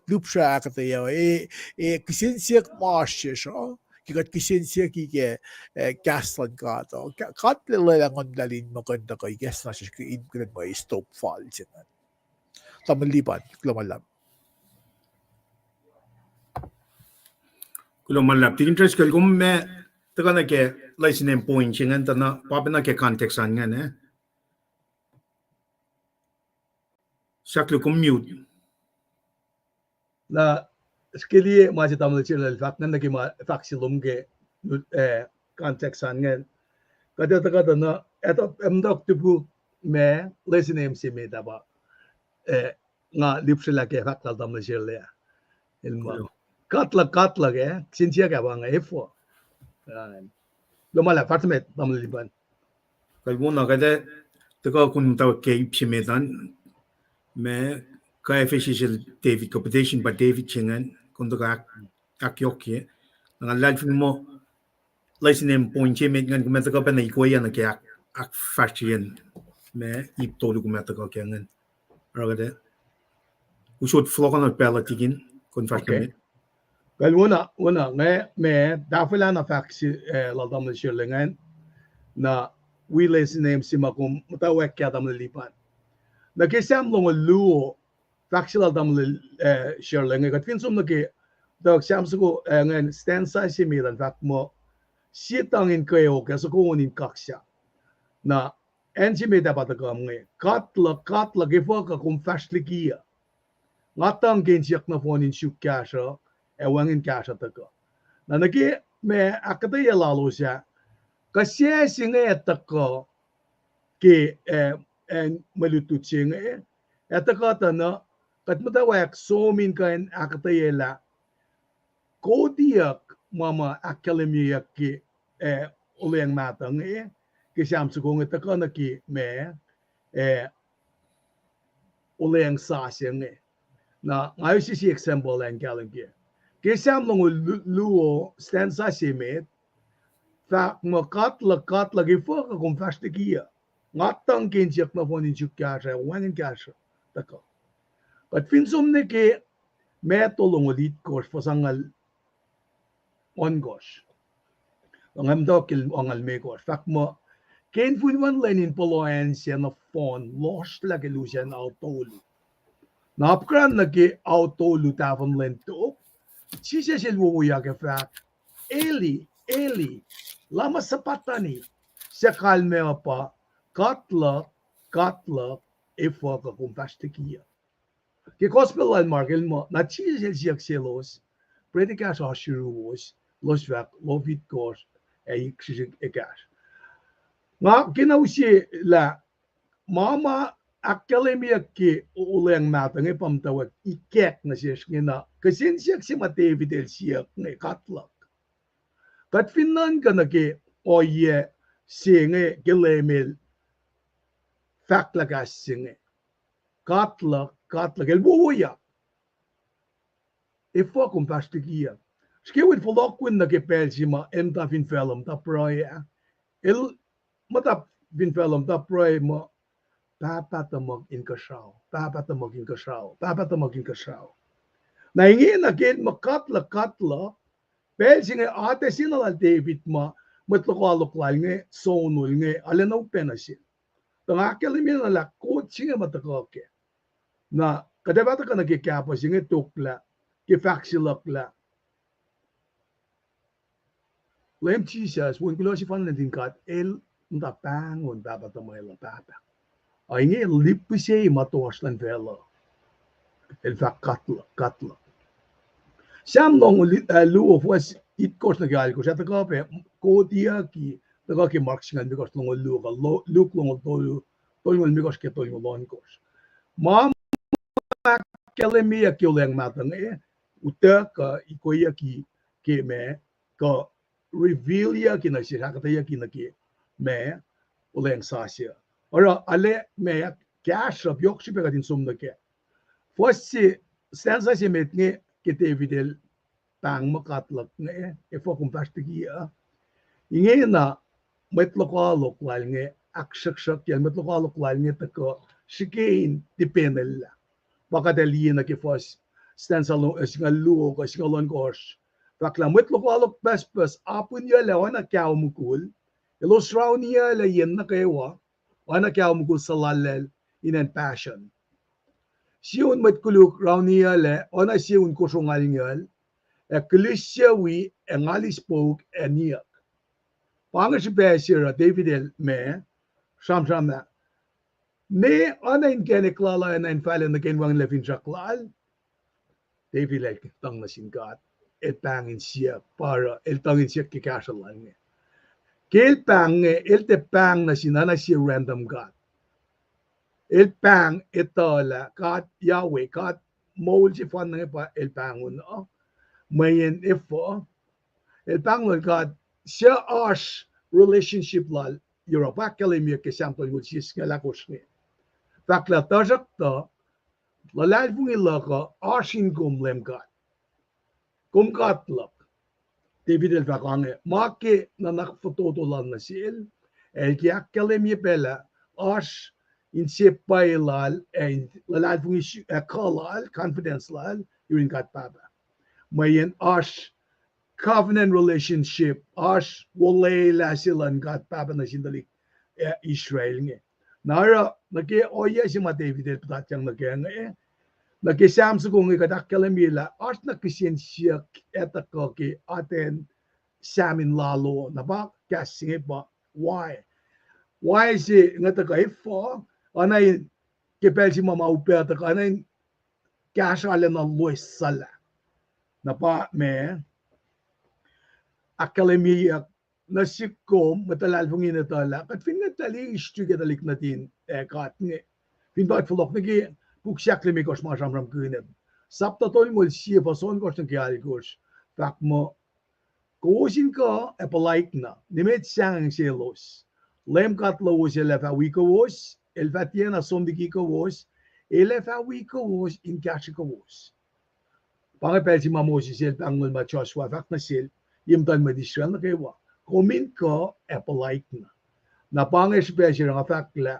lupsha akketeyac kisinsiyak maashe so gegat kisinsiyak ike gaslan kato katle lang on dalin maganda ko gas na siya in mo stop fall sinan tamalipan lumalab Kulomalap. Tingin tres kal kung me taka na ke license point singan tana papi na ke context an nga ne. Saklo kung mute. Na skili ma si tamil chilal fak nan nagi ma fak si lumge context an nga kada na eto emdok tuku me license si me daba nga lipsila ke fak tal tamil chilal ilma katla ke sinsia ka ba nga efo lumala fatmet tamil liban Kalbuna kada taka kung mutawaek ke ipsimetan me ka official David competition ba David singan kung taka akketeyac nga live mo license point simet ngan kumeta ka pa na ikoya na ke ak fashion me iptolu kumeta ka ngan ragade usot flokan at pela tigin kung fashion Well, una me dafila na faksi la tamil shirlingan na wiles name si makum mutawaek kya tamil lipan. Na kisam long luo faksi la tamil shirlingan kat finsum na ki dog samsuko ngan stanza si milan fak mo sitangin kayo kaso kunin kaksya na ensi me dapat ka mga katla gifo ka kum fashlikia ngatang gensiak na fonin shuk kasha wangin kasha taka na nagi me akketeyac lalo siya kasi singa taka ki malutut singa etaka tana kat mutawaek somin kain akketeyac kodiyak mama akketeyac ki uleng matang kisam sugong etaka na ki me uleng sa singa na ngayon si example ang galing ki kisam long luo stanza simet fak mo katla gifo ka kung fashtikia ngatang kinsiak na fonin chukasha wangin kasha taka kat finsum ne ke metolong ulit kors pasangal ongos ngam dokil ongal me kors fak mo ken funwan lenin poloen siya na phone lost lagi lusian autolu napkran nagi autolu tafon lento Sisa silwuya ke fak Eli lama sapatani sa kalme pa katla ifo ka kung pastikia ki gospel al markel mo na sisa siyak selos predika sa shiruos los vak lovit kos kisik ekas nga kinausi la mama akketeyac ki uleng matang pamtawag ikek na siya ngina kasinsiyak si David siyak ng katlak kat finan ka na ki oye singe gilemil faklagas singe katlak el buya ifo kung pastikia skewit folokwin na ki pelsima emta fin felom ta proya el mata fin felom ta proya mo papatamog in kashaw. Naingin again makatla pel singe ate sinalal David ma matlokalokal nge sonul nge alanaw penasin. Tangakalimin na lakot singe matakoke. Na kadabata ka nagkikapa singe tukla kifaxilakla. Lem Jesus, when kulo si fanlandin kat el ntapangon papatamay la papa. Ainge lippisei matoaslan vela. El fak katla. Sam long luo was it course na gal ko sa tagape ko dia ki marks ngan because long luo ka look long tolu mi kos ke tolu lon kos. ma kelemi ki oleng matang uta ka ikoya ki ke me ka reveal ya ki na si akketeyac ki na ki me oleng sasia ora ale me cash of yok shipe kadin sum na ke fosse stanza si met nge ke Davidel Paing makatlak nge fo kumpastigi inge na metlokalok lal nge akshakshak yan metlokalok lal nge tako shikein dipenella bakadalina ke fos stanza lo singa luo ko singa lon kors bakla metlokalok pas apun ya lewana kya mukul elo sraunia la yen na kewa wana kya mukul salalel in an passion siun metkuluk raunia le ona siun kosongal ngel Ecclesia we engali spoke eniak. Pangas besira David me samsam na. Ne ana in geneklala en en falen na genwang levin chaklal. David like tang na singat. El Paing in sia para el tang in sia ki kasalan. Kel Paing el te Paing na sinana sia random god. El Paing etola god Yahweh god mol si fan na pa el Paing no. Mayen ifo el Paing God siya ash relationship lal Europe akalimia ke sample mo si skala kosne fakla tajak to lalal bungi lako ashin lem God kum God lak David el fakange make na nakfoto to lan na sil el ki akalimia bela ash in se pailal and lalal bungi akollah confidence lal yurin God baba mayen ash covenant relationship ash wolela silan gat papa na sindali Israel nge nara nake oya si ma David el patang nake nge nake samsu kung ikadak kalamila ash na kisien siya etako ki aten samin lalo na ba kasing ba why si ngataka ifo anay kipel si mama upea taka anay kasala na lois sala na pa me akketeyac na sikom matalal fungin natala kat fin natali istuge dalik natin kat nge fin bat flok ngi buksyak le mikos ma jamram kunet sapta tol mol sie fason kos ng kyal kos tak mo kosin ka epolaikna nimet sang selos lem kat lowos elefa wiowos elfatiena sondiki kowos elefa wiowos in kashikowos pangapel si mamosi sel pangol ma choswa fak na sel yimtan madisran na kewa komin ko epolaikna na panges special nga fakla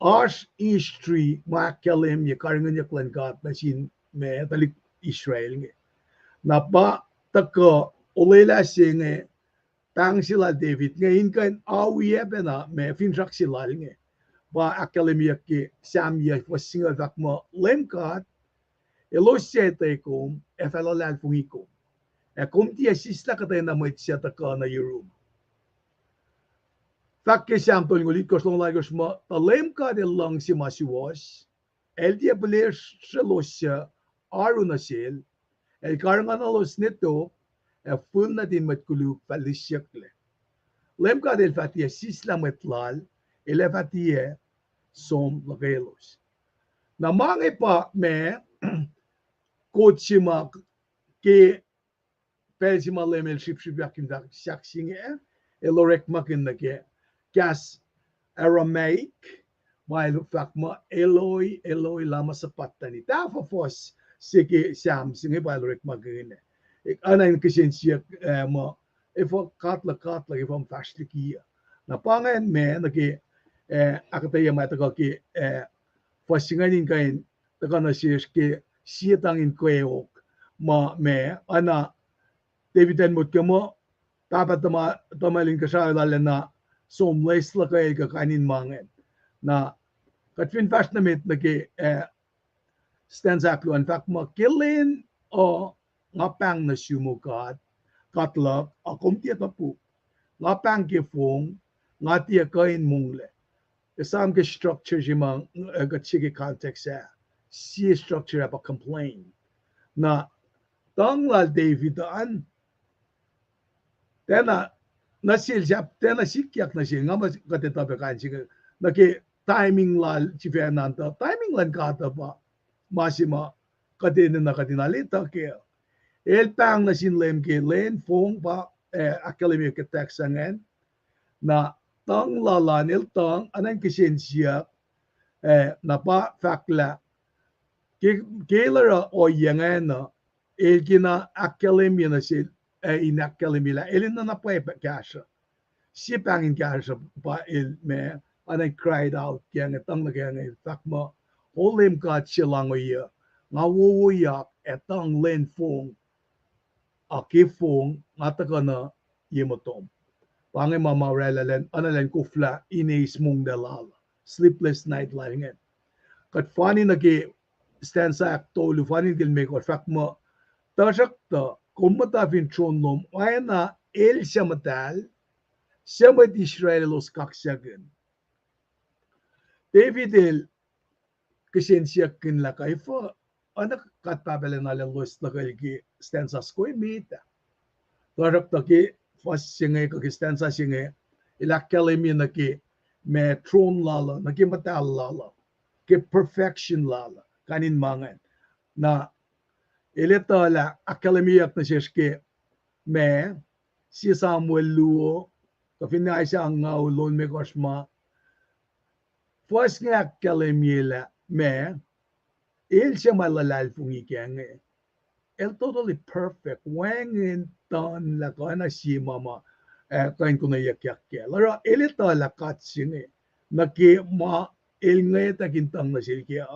as history makelem ye karingan ye klankat na sin me talik Israel nge na pa taka olela singe tang sila David ngayon kan awiye na me finrak sila nge ba akademia ki samya wasinga fakmo lemkat elosete kom efalolal fungikom kom tia sista katay na mwet siya taka na yung fakke samtol ngulit kos long lagos mo talem ka de lang si masiwas el dia beler selosya aru na sil el karangan alos nito full na din matkuluk palisyakle lem ka del fatia sisla metlal ele fatia som lagelos na mange pa me kotsima ke Pelsima lemel ship yakin da shaksing elorek makin na ke gas Aramaic while fakma Eloi lama sapatani ta for force sike sam singe balorek makin anain kisin siya mo ifo katla ifo fastliki na pangan me na ke akketeyac mata ko ke fasinganin kain taka na siya ke siya tangin kweyok ma me ana Davidan mot kamo dapat tamaling kasalanan na somles la kay kakanin mangen na katwin fast na mit nagi stands up in fact mo kilin o ngapang na sumukat katlak akom tia tapu ngapang ke fong ngatia kain mungle isam ke structure jimang gatsige context si structure apa complain na tanglal Davidan tena nasil siap tena sikiak nasil ngama katetabe kansi naki timing la ci Fernanda timing lan kata pa masima kadena na kadinalita ke el pang na sinlem ke len fong pa akademi ke taksangan na tang lalan el tang anan kisensya na pa fakla ke lara o yangan na el kina akademi na sil in akademi la el na pa kasha si pangin kasha pa el me and I cried out yang tang na yang fakma olim ka chilang ya nga wo ya etang len fong aki fong ngata na yemotom pange mama relalen analen kufla inis mong dalal sleepless night lying it kat fani na ki stanza tolu fani gil me ko fakma tashak ta kumata fin chonlom ayana el shamatal shamat israelos kaksakin David el kisensyakin la kaifa anak katpabele na los la ki stanza ko imita Tarap ta ki fas singe ka ki stanza singe ilakkalemi na ki me tron lala na ki matal lala ki perfection lala kanin mangan na ileta la akkalemiyak na siya me si Samuel luo ka finay siya ang ngaulon me kosma Fas nga akkalemiela me il siya malalal fungikyang el totally perfect wangin ton la ko na si mama kain ko na yakyak lara elita la katsing na ki ma el ngeta kintang na silkya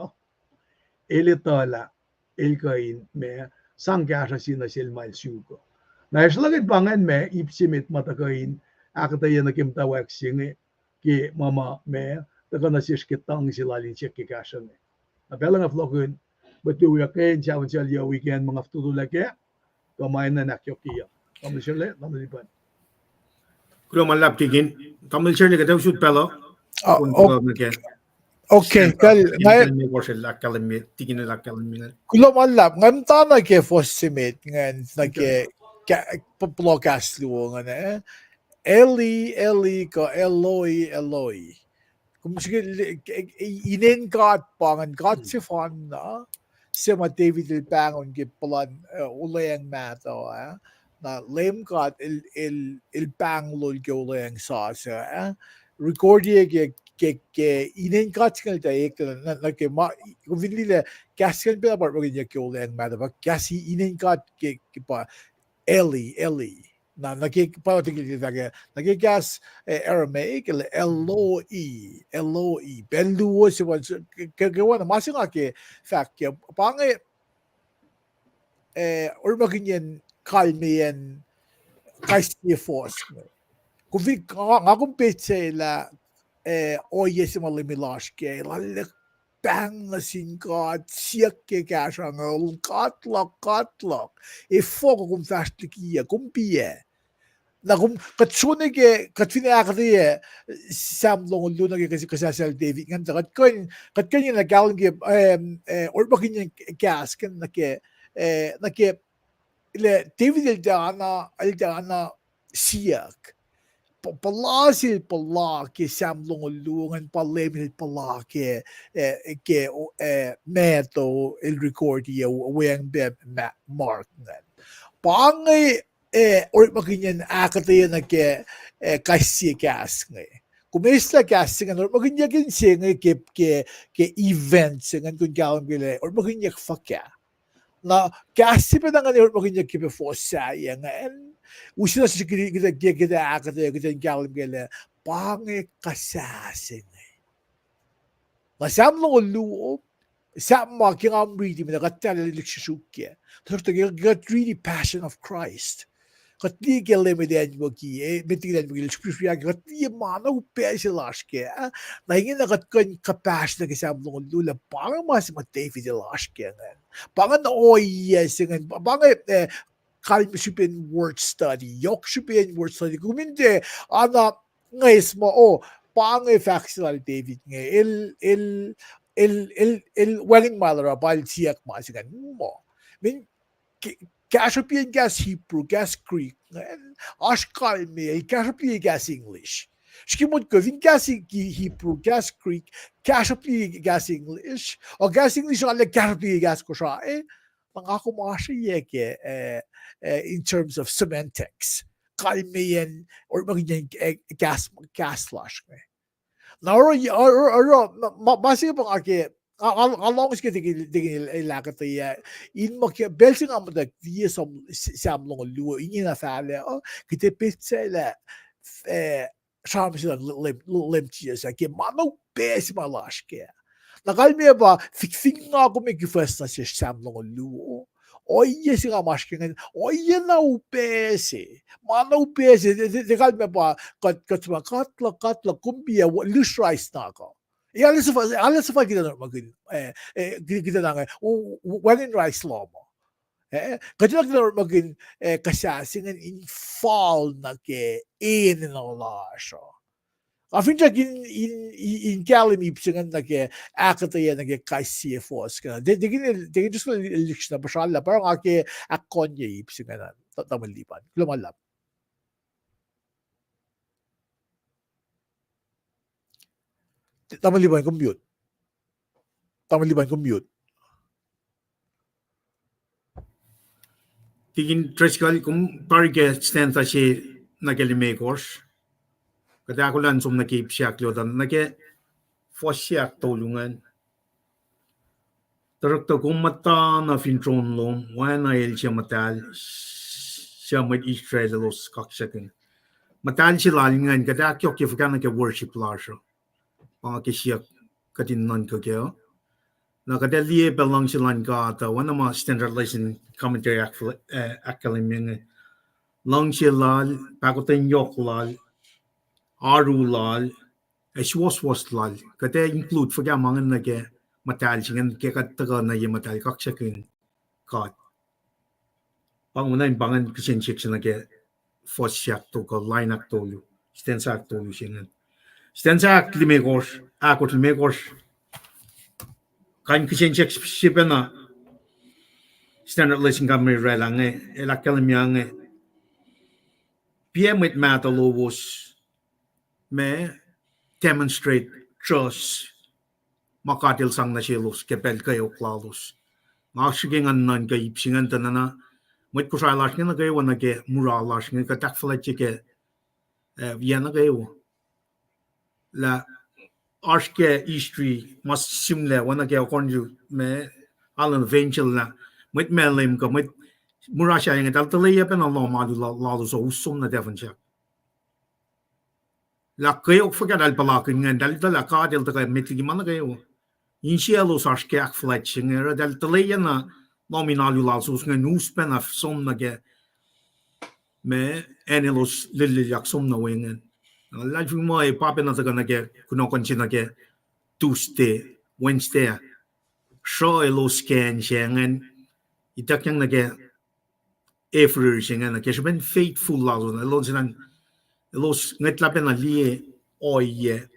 elita la el kain me sangya sa sina sil mal suko na islagit bangan me ipsimit matakain akataya na kimtawak singe ki mama me na siya kitang sila linchek ki kasang apelang aflokun betul ya kain jawan ya weekend mga tutulake kamain na nakyokiya kamu sile kamu lipan Kulo malap tigin. Tamil share ni kataw shoot pelo. Okay, kal ngayon may course la kalmi tigin la kalmi. Kulo malap ngam tana ke fosimit ngan na ke podcast luo ngana Eli ko Eloi Kung sige inen God pangan God si fan na siya ma David il pangon ke plan ulayang mato na LEUM God il pang lol ke ulayang sa record ye ke inen God skal ta ek na ke ma kung vinile kaskan pila part magin ke ulayang mato ba kasi inen God ke pa Eli na nakipatigil kita nakikas Aramaic Eloi benduo si wan kagawa na masing ake fact ya pange or magin kalmian kasi force kung nga kung petse la oye si malimilash ke la bang na God siyak ke kasha nga katlok foko kung fast likiyac kung piye na kung katsune ke katfine akate sam long luna ke kasi kasasal David ngan kat kan na galon ke or bakin gas kan na ke le David el dana siyak pala ke sam long lungan palemil pala ke meto el record ya weng be mark ngan pangay or makinyan akataya na ke kasi gas ngay. Kumisla kasi nga or makinyakin siya nga ke events nga kung gawin bila or makinyak fakya. Na kasi pa nga or makinyak ke before saya nga usi na siya kita akataya kita gawin bila pangay kasasing ngay. Masam lang loob Samma king I'm reading na gatala likshuke. Torto got really passion of Christ. Got legal limit mo ki mitigan mo ilskripya got di mana upesi lashke. Na hingin na got kan kapassion na kasam ng lula parang mas David lashke ngan. Parang na yes ngan. Parang kalim supin word study. Yok supin word study. Kuminde ana ngais mo parang factual David nga el wedding malara bal siyak masigan mo min kashopian gas Hebrew gas Greek ashkal me kashopian gas English Skimod ko vin kasi Hebrew gas Greek kasapli gas English o gas English ala kasapli gas Kosrae ang ako mga ke in terms of semantics kalmeyan or maging gas slash me. Now basi pang ake along is digin lakataya in makia belting am the samlong luo in na fale kite pitsela Charm sila limtias aqui, mas não péssima lasca. Na calma ba, fixing nga ako may gifas na siya samlong luo. Oye sila maskingan, oye na upese. Mana upese, de calma ba, katla kumbia, lish rice na ako. Alas sa kita na magin, kita na nga, wagon rice lomo. Kajak na maging kasasingan in fall na ke in na lasho. Afin siya in kalim ipsingan na ke akketeyac na ke KahsInKol ka. Digin just ko liks na basala parang ake akollah ipsingan na tamalipan. Lumalap. Tamalipan compute. Tamalipan compute. Tigin triskal kung parige stenta si nagalimakers. Kada ako lang sum nakipsiak lodan nage fosyak tolungan. Tarakta kung mata na fintron long wana el siya matal siya med Israel los kaksakin. Matal siya lalingan kada kyok yafkan nage worship lasho. Pang kisyak katin nan kagyo. Na kada liye belang silan gata wana ma standard lesson commentary akalim lang silal pakoten yok lal aru lal was lal kada include faga mangan nage matal singan ke kataga na ye matal kaksakin kat pangunan bangan kisen section nage fosyak to ko line up to you stensak to you singan stensak limekos akot limekos kan kisen section na standard lesson kami relange elakalim yange PM with matter lowos may demonstrate trust makatil sang na silos kepel kayo klalos ngaksiging anan kay ipsingan tanana mwet Kosrae lash nga kayo nage mura lash nga katakfala chike viana kayo la arske history mas simle wana kayo konju me alan vengel na mwet melim ka mwet mura siya nga taltalaya pa na lomadu lalo sa usum na defan siya la kayo faga dal palakin nga dal dala ka dal taka metigi mana kayo insielo sarske akflat nga dal talaya na nominal lalo nga nuspen af som nage me enelos likiyac som na wengen la ju mo e papen na taka nage kuno konchi nage Tuesday Wednesday show elo scan siyangan itak yang nage effort siyangan nage siya faithful lalo na elon sinan los ngetlapen na liye oye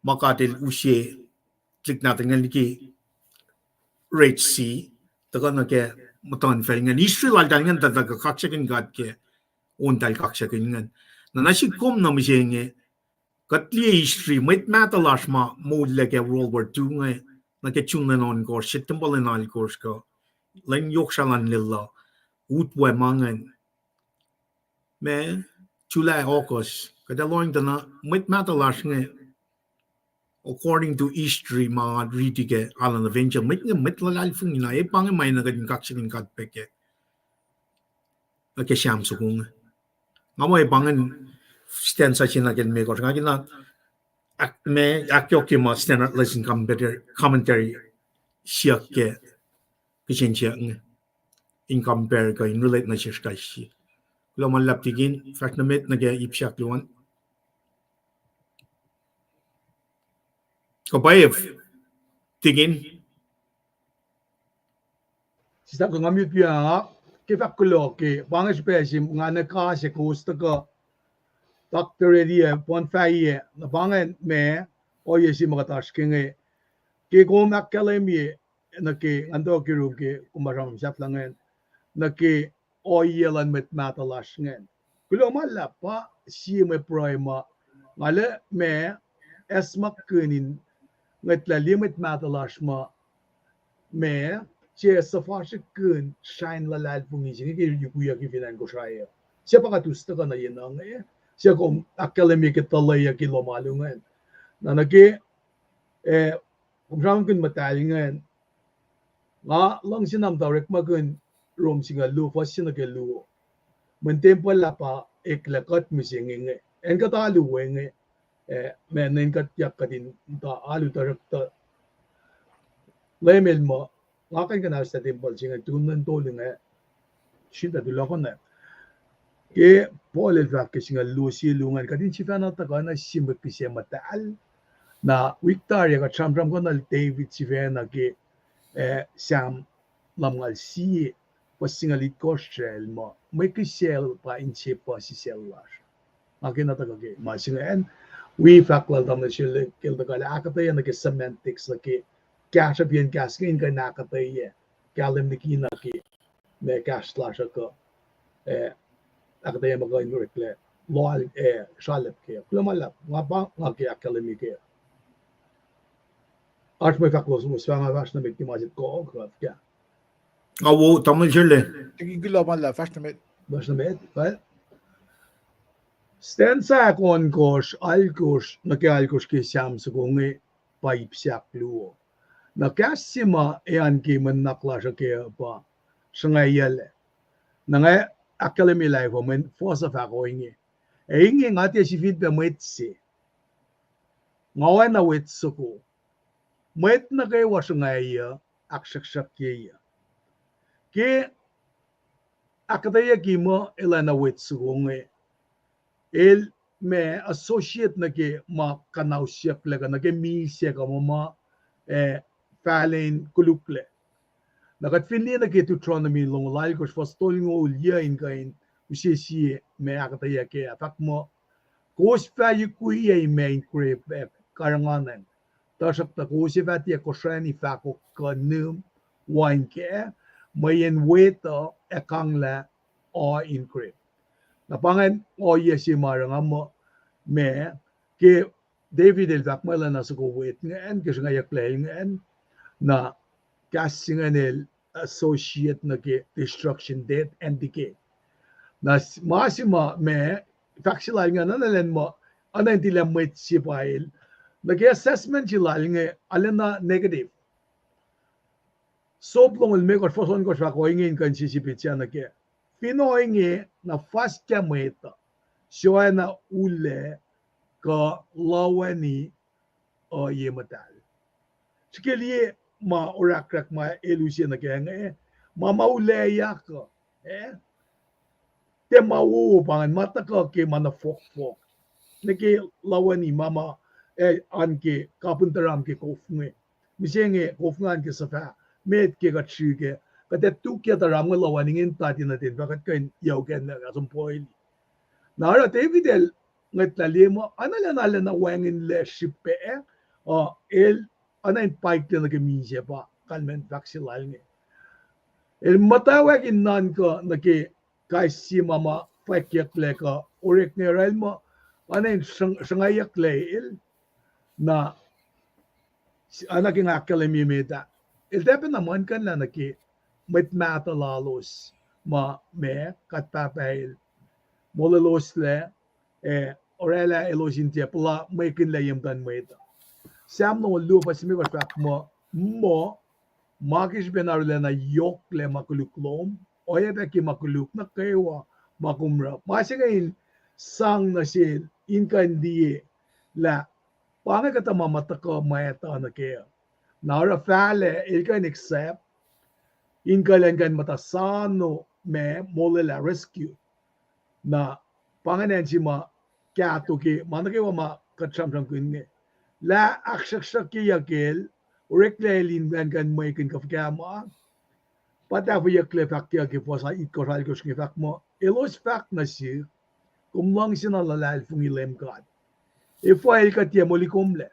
makatil usye klik natin nga liki rate C taka nage matan fel nga Israel al nga tataga kaksakin God ke untal kaksakin nga na nasikom na misyengi katli history met matalash ma modle ke World War II nga nakechung na non course sitambal na al course ko lang yokshalan nila utwe mangan me chula okos kada loing na met matalash nga according to history mga ritige alan avenger met lalal fung ina e pang may nagading kaksakin God peke akesham sukung ngamoy bangan stand sa sinakin me ko nga gina me akyoki ma standard lesson commentary siya ke kishin siya in compare ka in relate na siya kasi lo man laptigin fact na met nage ipsyak luan ko bayef tigin Sista ko ngamit biya nga kifak kulo ke bangas pesim nga nakase kusta ko Dr. Eddie pon faye na bangan me oye si makatash kinge ke ko makalemi na ke ando ke ruke kumaram satlangen na ke oye lan met matalash ngen kulo malapa si me prima ngale me esmak kunin ngatla limit matalashma me che safashi kun shine la lal pungi jingi ki yukuya ki finan Kosrae siapa katusta kana yenang siya kom academic talaya ki lomalungan nanake kumrang kun matalingan nga lang sinam direct magun rom singa lu fasina ke lu mentempo la pa eklakat misinge en kata lu wenge men kat yakadin ta alu tarakta lemel mo ngakan kana sa temple singa tunan tolinga shinda dulakon ke polel vak singa lu si lungan kadin sifana ta kana simbek pise matal na Victoria ka chamram kana David sifana ke sam lamngal si pasingalit Kosrae mo may kisel pa inche pa si sellar akin na tagage masingan we faculty dam na sila kel da kala akketeyac na ke semantics na ke kaksakin kaksakin ka nakketeyac kalim nikina ke me kakslash ka akketeyac mga inrekle loal shalep ke kumalap nga ba nga ke akademi ke art may faculty mo swanga vas na may timasit ko ka Awo, tamil chile. Tingin global la fast na bas na med well stensa kon kos alkos na ke alkos ke sam sa kongi pipe siak luo na kasima ean ki man nakla sa ke pa sangayel na nga academy life men force of ako inge inge ngati si fit be mwet si ngawan na wet suko mwet na kay wasangaya akshakshak ke akketeyac mo elana wet sugonge el me associate na ke ma kanausiak laga na ke mi se ka ma pacl kulukle nakat finli na ke tutronomy long lal ko fostoling o lia in kain usisi me akketeyac ke afak mo kos fa yukuya me creep karanganan tasak ta ko se vatia Kosrae ni fa ko kanum wine ke mayen weto ekangla o increase na pangan o yesi marang mo me ke David el vakmala na sa wet ngayon kasi nga yakplay ngayon na kasi nga nil associate na ke destruction, death, and decay na masima me factual nga nanalan mo ano yung tilamit si pacl nag-assessment sila nga alin na negative soplong ulme ko foson ko sa ko ingin kan sisipit siya na ke pinoinge na fast kya meta siya na ule ka lawani o yematal sikeli ma orakrak ma elusia na kaya nga mama ule ya ko te mawu pangan mata ka ke mana fok nake lawani mama anke kapuntaram ke kofnge misenge kofngan ke safa met ke gatsi ke kate tukya taram ng lawaningin tati natin bakit kain yauken na kasumpoil nara Davidel ngatlalimo analanala na wangin le shippe el anain paik na nagamisya pa kalmen vaksilal nge el mutawaek innan ko nake kaisi mama fakyak le ka orek ne realmo anain sangayak le el na anaking academy meta el dapat naman kan la naki met matalalos ma me katpapel molalos le orela elosintia pula makin le yamdan meta sam no lu pasimi ko fak mo magis benarle na yok le makuluklom oya beki makuluk na kaywa makumra masingain sang na sil inkan die la pange kata mamata ko maeta na kaya Nara fale ilkan accept inkalangan matasano me molela rescue na panganan si ma kato ki manakewa ma katsamsam kunge la akshakshak ki yakil ureklelin gangan may kin kafkama patafu yakle fakya ki posa ikoral ko sngi fakmo elos fak na si kumlang sinalalal fung LEUM GOD ifo ilkatia molikumle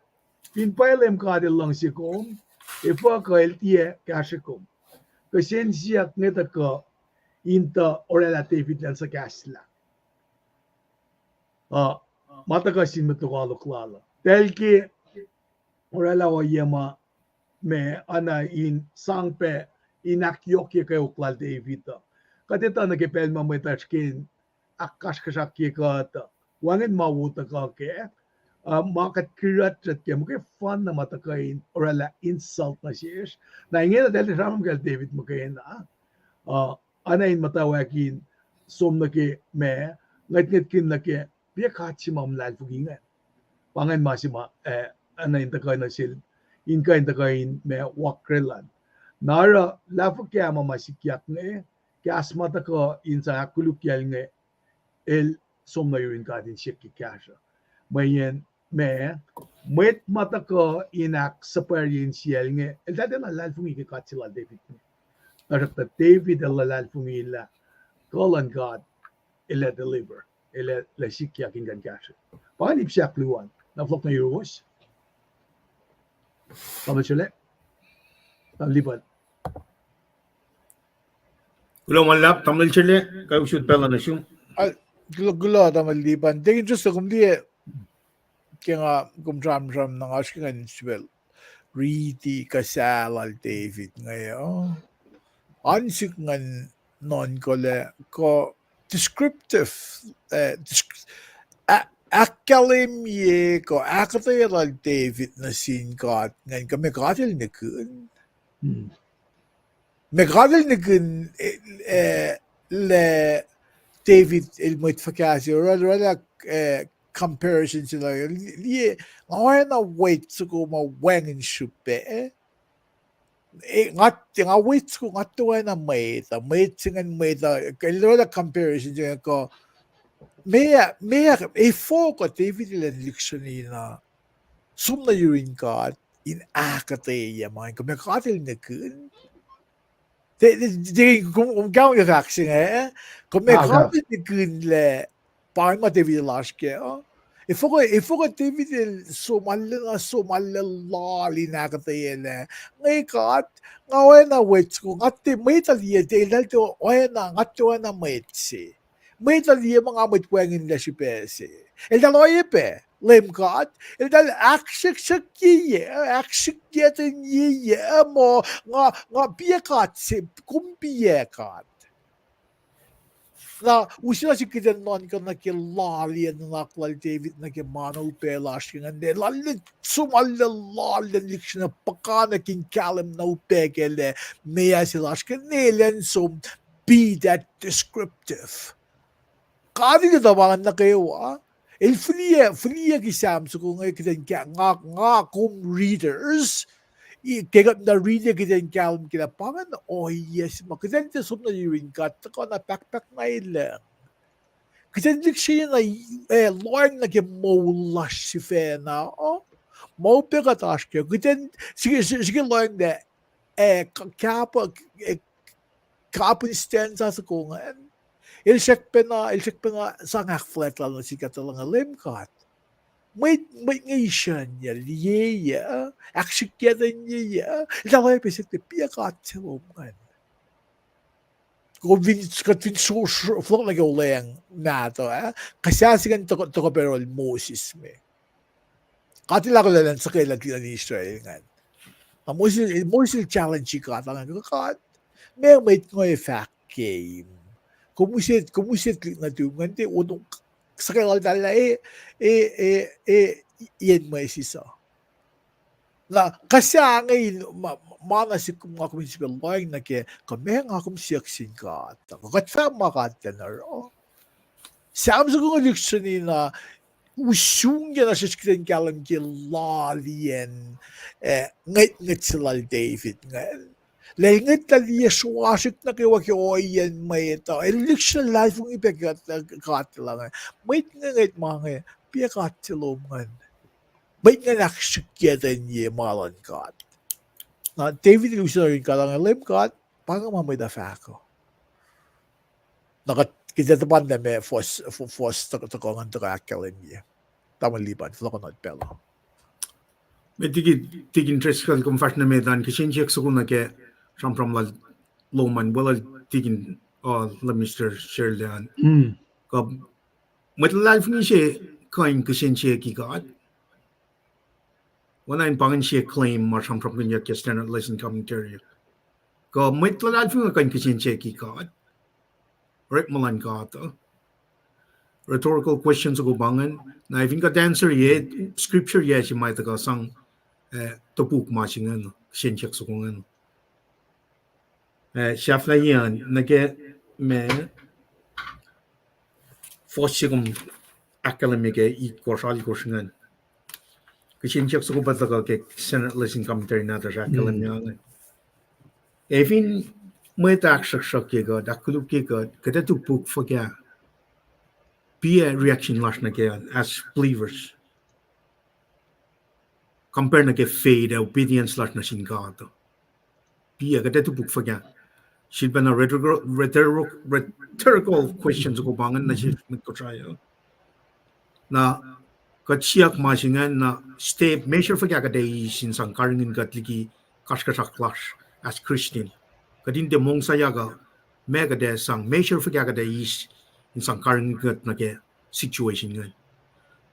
pinpailem God lang si kom ifa ka eltie kashikom kasensiak ngeta ka inta orelativit lang sa kasla matakasin matukaluklala. Telki orala o yema me ana in sangpe inakyokye kay uklal David. Katita nagipel mamitashkin akashkashakye kata. Wangin mawuta ka ke. Makat kirat ke mukhe fun na matakain orala insult na siyesh. Na ingin na dahil ramam kay David mukhain na. Ana in mutawaekin som na ke me ngit kin na ke biya kachi mamlal fugingan. Pangan masima ana in takay na sil inka in takain me wakrelan. Nara lafu kya mamasikyak nge kyas mata ka insa kulukyal nge el som na yurin ka din shik kyasha. Mayen me mwet mata ka inak saperiensyal nge el dati na lalfungi ke katsila David nge. Narakta David el lalfungi la call on God ila deliver ila la shikyak ingan kyasha. Panganib siya kluwan na flok na wiowos. Tama sila? Liban. lulap tamil chile kay usud pela na siya. Gulo tama liban. Tingin justo kung di kaya nga kumdram-dram ng askingan spell. Riti kasalal David ngayon. Ansik ngan non-kole ko descriptive akketeyac ko akketeyac David na sin God ngan kami kadil na kun. Megadil na kun le David mwet fakasi or comparison sila li ngayon na wait so ko mawangin shupe nga wait ko nga tuwa na may singan may kailangan comparison siya ko may fo ko David ilan liksyon na sum na yurin ka in akketeyac man ko mekatil na kun kung gawin ka kaksakin kung mekatil na kun le Paing ma David laske If ko David sumalali na akketeyac ngay kat ngawen na wait ko ngati may taliya dahil to oana ngati oana mwet may taliya mga mwet la si PS el daloye pe LEUM GOD el dal akketeyac mo nga biyakat si kumbiyakat na usila si kitan non ka nakilalian na naklal David na kimanaw pelas yung ande lalit sumalalalan liksyon na paka nakinkalam na upekele maya silas kanilan so be that descriptive kadi ka tawangan na kayo el fria kisam so kung kitan nga kung readers kaya na reader kita yung kalm kita pangan yes makita nito sum na yurin ka tako na pakpak na ilang kita nito siya na Lord na kimolash si Fena maupe ka taas kaya kita sige Lord na kapon stanza sa kungan ilsyak pa na sa ngakflat lang si katalang LEUM GOD may ngayon niya akketeyac niya daway pesit piyakat sa luman kung so flok na gawlayang nato kasasigan to pero Moses me katila ko lang sa kailan ni Israel nga Moses challenge ka tangan ko may ngoy fact game kumusit na tungan te unong sa kailan dala yan mo isa na kasi ngayon mana si mga kuminsipil lang na kami nga kumsiyaksin ka kakatfa makatanar Samsa kong leksyon na usung yan na siya kitan kalang kilalien ngat sila David ngayon Lenget tali suasik na kiwa oyan may ito. Election life ang ipekat lang. May ngait mga piyakat siluman. May nga naksikyadan niya malan kat. Na David ilusin rin ka lang LEUM GOD para mamay da fako. Nakitatapan na may force takongan takakalin niya. Tamang liban, flokonot pelo. May tigi interest kan kung fast na medan kasi siya kusuna ke from la loman wala tigin la Mr. Sherlan. Kab mat life ni siya kain kisensya ki God. When I'm pangin siya claim marsham from kanya kya standard lesson commentary. Ko mwet lalal finga kain kisensya ki God. Right malan God. Rhetorical questions ko bangan. Na if ka answer ye scripture ye si may taga sang topuk masingan kisensya ko ngan. Chef na yan nage me fosigum academic e korsali korsingan. Kisensya ko ba taga ke standard lesson commentary na ta academic. Even mwet aksak ke God akuluk ke God kada tupuk fogya. Be a reaction last na ke as believers. Compare na ke faith obedience last na sin God. Be a kada tupuk fogya. Should be na rhetorical questions ko bangan na siya magkotry. Na katsiyak masingan na step measure fogya kada sin sang karingin katliki kaskasak clash as Christian. Kadin de mong sayaga mega de sang measure fogya kada is in sang karingin kat na ke situation ngan.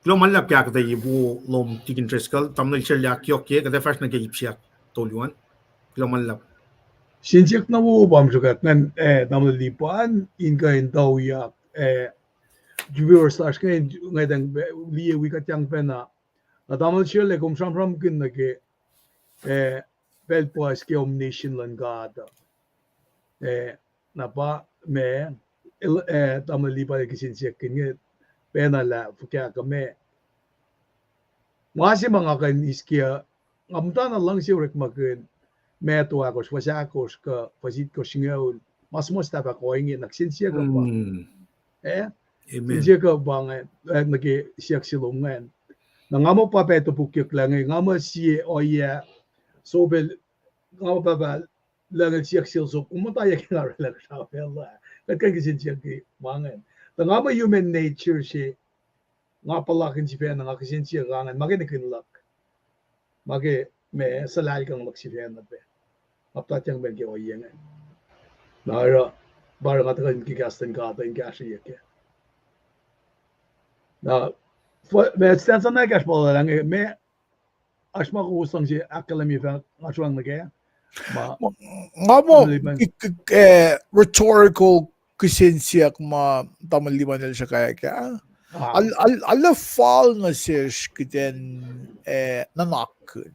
Klo man lap kya kada ibo lom tikin treskal tamnal chelya kyok ke kada first na ke ipsiak toluan. Klo man lap. Sinjek na wo bam sukat ngan namla lipan inge daw yak viewers slash ngayon ngayon liye wikat yang pena na damal siya le kung samram kin na ke bel po as ke omniscient lan God na pa me damal lipan ke sinjek kin nge pena la fukya kame ngasi mga kan iskia ngamta na lang siya rek makin me to akos wasakos ka pasit ko singaw mas tapa ko inge naksinsiya ka pa Amen. Sinsiya ka bang nagi siyak silungan. Na nga mo pa peto pukyok lang nga mo siya o iya sobel nga mo pa ba lang siyak silso kumutaya ka nga lang sa pela. Nagkan sinsiya ki mangan. Na nga mo human nature siya nga palakin si pena nga sinsiya gangan maginakinlak. Magi me salal kang maksifiyan na pe. Aptat yang ben ki o iya nga. Nara bara nga takan kikastan ka ata yung kashiya kaya. Na met stanza na gas mo lang me asma ko usang si academy fa aswang na kaya ma Nga mo rhetorical kisensyak ma tamaliman nila siya kaya kaya alla fall na siya kiten nanakun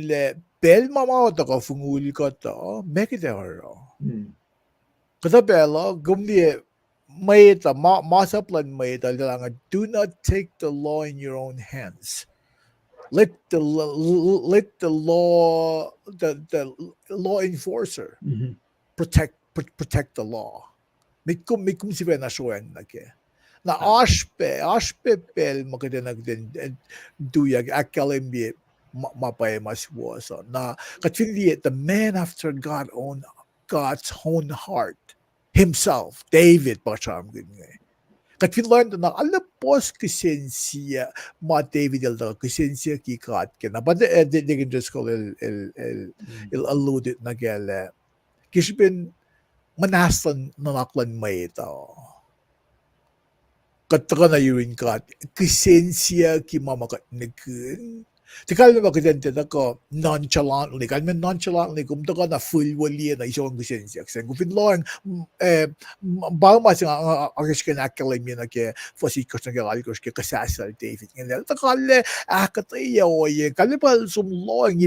le bel mama ta ka fungul ka ta mekite haro kata bela gumdi Mayta, masaplan mayta lang. Do not take the law in your own hands. Let the law, the law enforcer protect the law. Mikum si na suwen na ke. Na ashpe pel makita nagden duyag akalimbi mapay maswaso. Na katfindi the man after God's own heart. Himself, David, bacham ganyan. Kat learned na alapos kisensya ma David el kisensya ki kat kena. But they can just call il alluded na gala. Kishbin manaslan nanaklan may ito. Kat na yurin kat kisensya ki mamakat nagkun. Tikal na makidente na ko nonchalantly. Kami nonchalantly kung taka na full wali na isang kisensya. Kung pinloang bago mas ang agis ka na akalim yun na ke fosikos na kalikos ke kasasal David. Ngayon, takale akketeyac o yun. Kali pa sumloang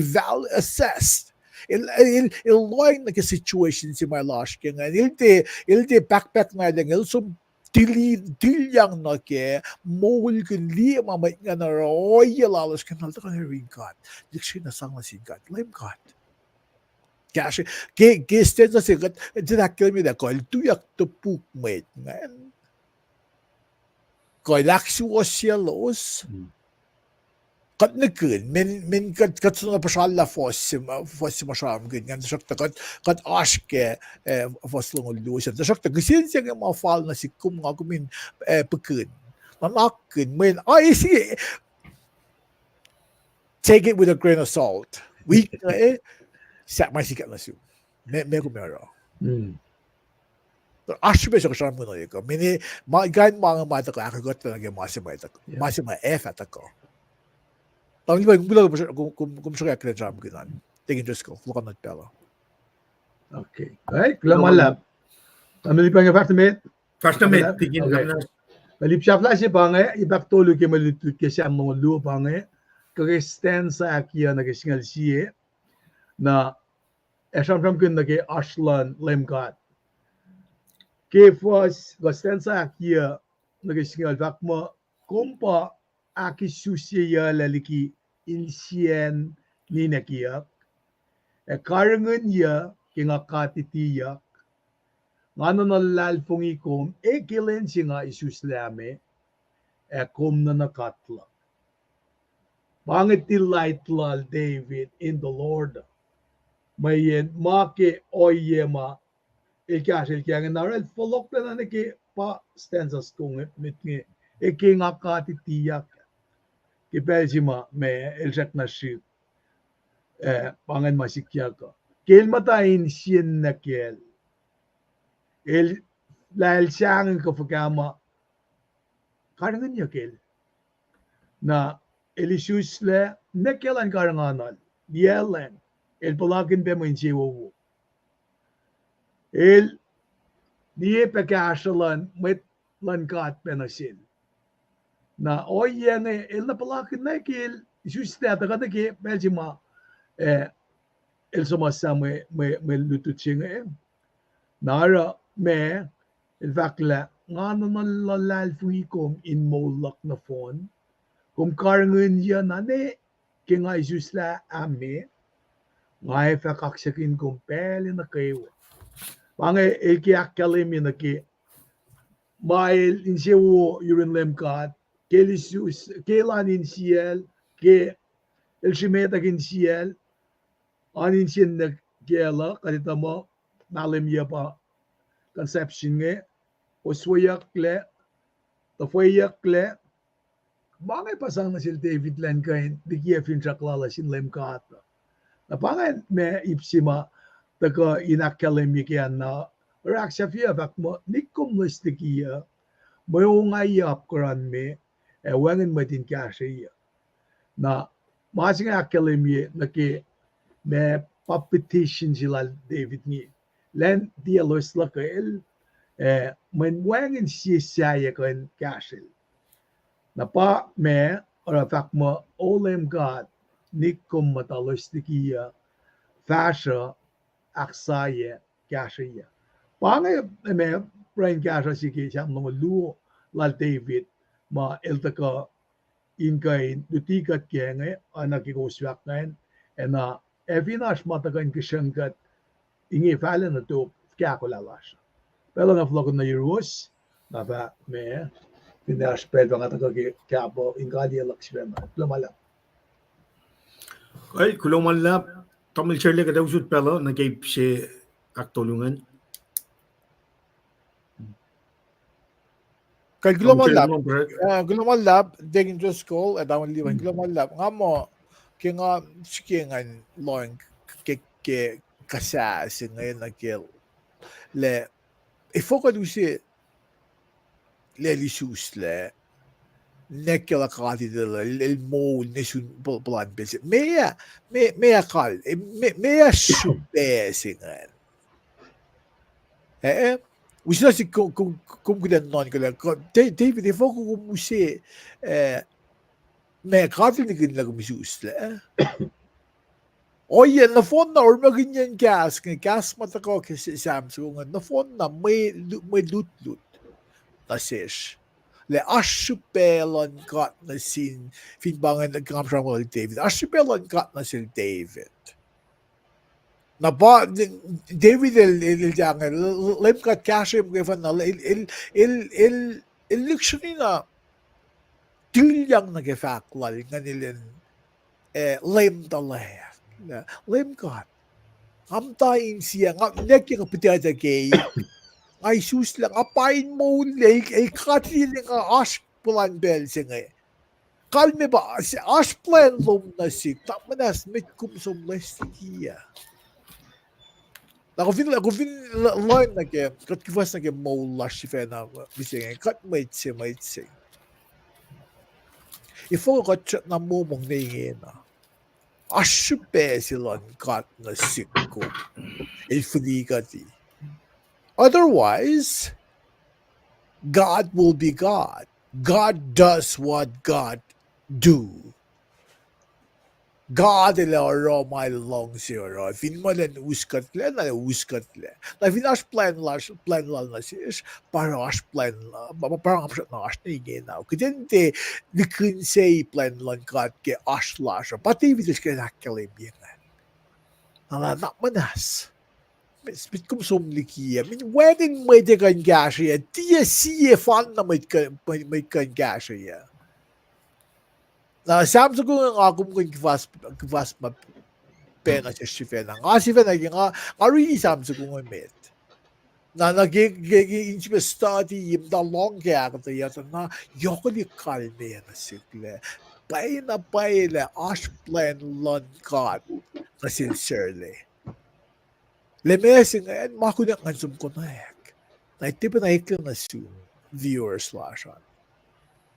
assessed. Il-loang na ke situation si Marlash ke ngayon. Il-te backpack na lang. Il-sum tilyang na ke mohul kun li mamay nga na royal alas kan nalta kan ring God dikshin na sang na sin God LEUM God kasi ke sted na sigat dinakil mi da ko tuyak to puk mwet ngan ko laksi was lowos kat nakun men kat na pasalla fosim masham gud ngan sakta kat aske foslong lowos da sakta gisin siya nga mafal na sikum nga kumin pekun nanakun men see take it with a grain of salt weak sak masikat na su me kumero Ashbe sa kasama mo ko. Mini gan mga mata ko ako talaga masima F at ako. Tawag ba kung siya kaya job ginan. Tingin just ko, full not pelo. Okay. Right, kulamalap. Amili pa nga apartment. First na met, tigin Okay. na. Malipsiya pala si Pange, ipagtuloy kay malutut kasi ang mga luwa Pange, kag-stand sa akya nag-singal siya na esamsam kun nag Ashlan LEUM GOD. Kefos, kag-stand sa akya nag-singal vakma, kumpa aki susiya laliki insien ni nakiyak, karangan ya kingakatitiyak, ngano nalalpong ikom, kilin siya nga isuslame, kom na nakatla. Pangit tilaytlal David in the Lord. Mayen make oyema, ikasel kaya nga naral, folok na naki pa stanzas kong mitngi, nga katitiyak, kipel si ma, me elsak na shit, pangan masikya ka. Kel matayin siyen na kel, lahil siyang kafagama, karangan niya kel, na elisusle, nekelan karanganan, dielen, palakin pe mo insiwo. Diye pekasalan, met lankat penasin. Na oye ne, na palakin na kel, isusle, takata ke, peljima, somasa me lututsinga nara me fakla ngano nalalal fuikom in molak na phone karangan ya nane kinga isusla ame ngai fa kaksakin pele na kayo pange likiyac na ki mail insewo yurin LEUM GOD kelisus kelan insiel ke elshimeta insiel anin sin na gela kalita mo nalim ya pa conception nge oswayakle tafwayakle bangay pasang na sil David Len kain dikiyefin saklala sin LEUM GOD na pangay me ipsima taka inakalim yikian na raksafia bak mo nikum listikiya mayungayap karan me wangin matin kashiya na masing akalim ye naki me papetition sila David ni len dialos la kail men wangin siya kan kasil na pa me ora fak mo LEUM GOD nikum matalos dikiya fasha aksaye kashiya pangay me brain kasha siki siya mga luo la David ma eltaka inkain dutikat kenge anakikoswak ngayon na Evinash matakan kisangkat inge falen na to kakkolah lasha. Pero nga flogon na euros na ba me finash pedro nga taga kapo ingadi lakswema lumala. Ay, kulamalap. Tamil Shirley ka daw shoot pelo, nag-gape si aktulungan. Kay global lab, degin just call at ang liwan global lab nga mo kinga sikingan loing ke kasas ngayon nagkel le ifokad usi le lisus le nekela kati de el mo nesun plan bese meya kal meya super singan Wisa si kung kudan non kala David ifoko kumusi me kati ni kin lagu misus le Oye, na phone na or maganyan gas mata ko kasi Samsung na phone na may lut na sish. Le asyupelon got na sin finbangan nagkamsang mo David. Asyupelon got na sin David. Na ba David il jangan LEUM GOD kasi mo kaya na il luxury na tilyang nag-faklal nga nilin LEUM dalay. LEUM GOD. Hamtain siya nga nekya kapitya gay. Ay sus lang apain mo lake ay katiling ash plan bell siya nga. Kalme ba si ash plan lom na si tamanas mit kum som lestikia. Ako fin line na ke kat kivas na ke mola shifena bising kat maitse. Ifo kat chat na mo mong na. Ashupe silon kat na sikko. Ilfuligati. Otherwise, God will be God. God does what God do. God eller my long zero. Fin mo len uskatle na uskatle. Na fin as plan na sis para as plan para ang na as na ingen na. Kudente we can say plan lan God ke as lash. Pati vitis ke nakkalim yan. Na manas. Mit kum som likiyac. Min wedding may de kan gasya. Tia siye fan na may kan gasya. Na samso ko nga akum ko kivas ma pena sa shifena. Nga shifena nga really samso ko nga met. Na nag-inchip study im da long kakketeyac na yokoli kalme na sikle. Pay na le ash plan lon God na sincerely. Lemesing and makunak nga sum konaek. Na itipa na ikla na sum viewers lashan.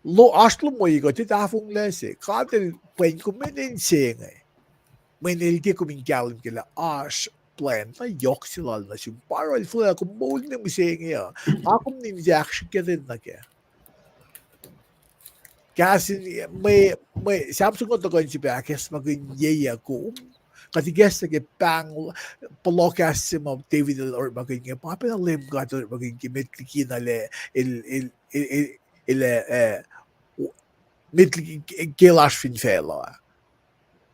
Lo aslo mo igo ti tafong lese. Katil pen ko menin eh. Menilti ko min galim kila ash plan na yok sila na sum. Parol fula ko mol na mising ya. Akom nin jackson ka rin na kaya. Kasi may Samsung ko to ko si Bakes maging yeya ko. Katigas na Paing palokas mo David or maging papa na LEUM GOD or maging mitli na le il mitli kilash fin fela.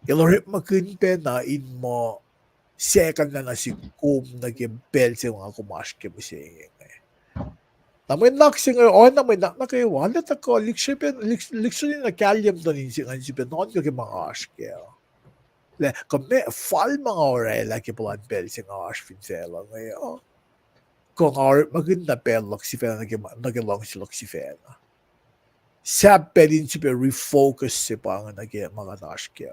Ilorip makin pe na in mo second na si kum nag-bel sa mga kumash ke musing. Namoy naksinger oana may nakay wala ta ko liksyon na kalyam doon si non ko ke mga aske. Le kami fal mga orela ke blood bell sing ash finsela ngayon. Kung maganda pelok si fela nagalong si lok si fela. Sa pedin si refocus si pang mga naske.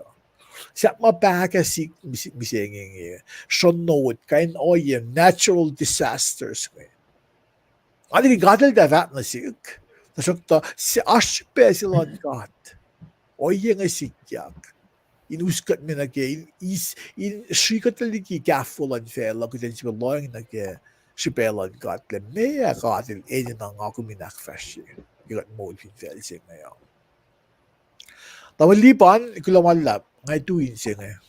Sa mapaka si misinging so note kain oye natural disasters ngayon. Ano gadal davat na sik. Nasakta si ash pe si Lord God. Oye nga sikyak. Inuskat mi na ke in shikat liki gafulan fela kuten si belong na ke si pelan God le mea gadal ene na ako minakfashi. Ikat mo fin fel sing ngayon. Tamalipan ikulamalap ngay tuin sing ngayon.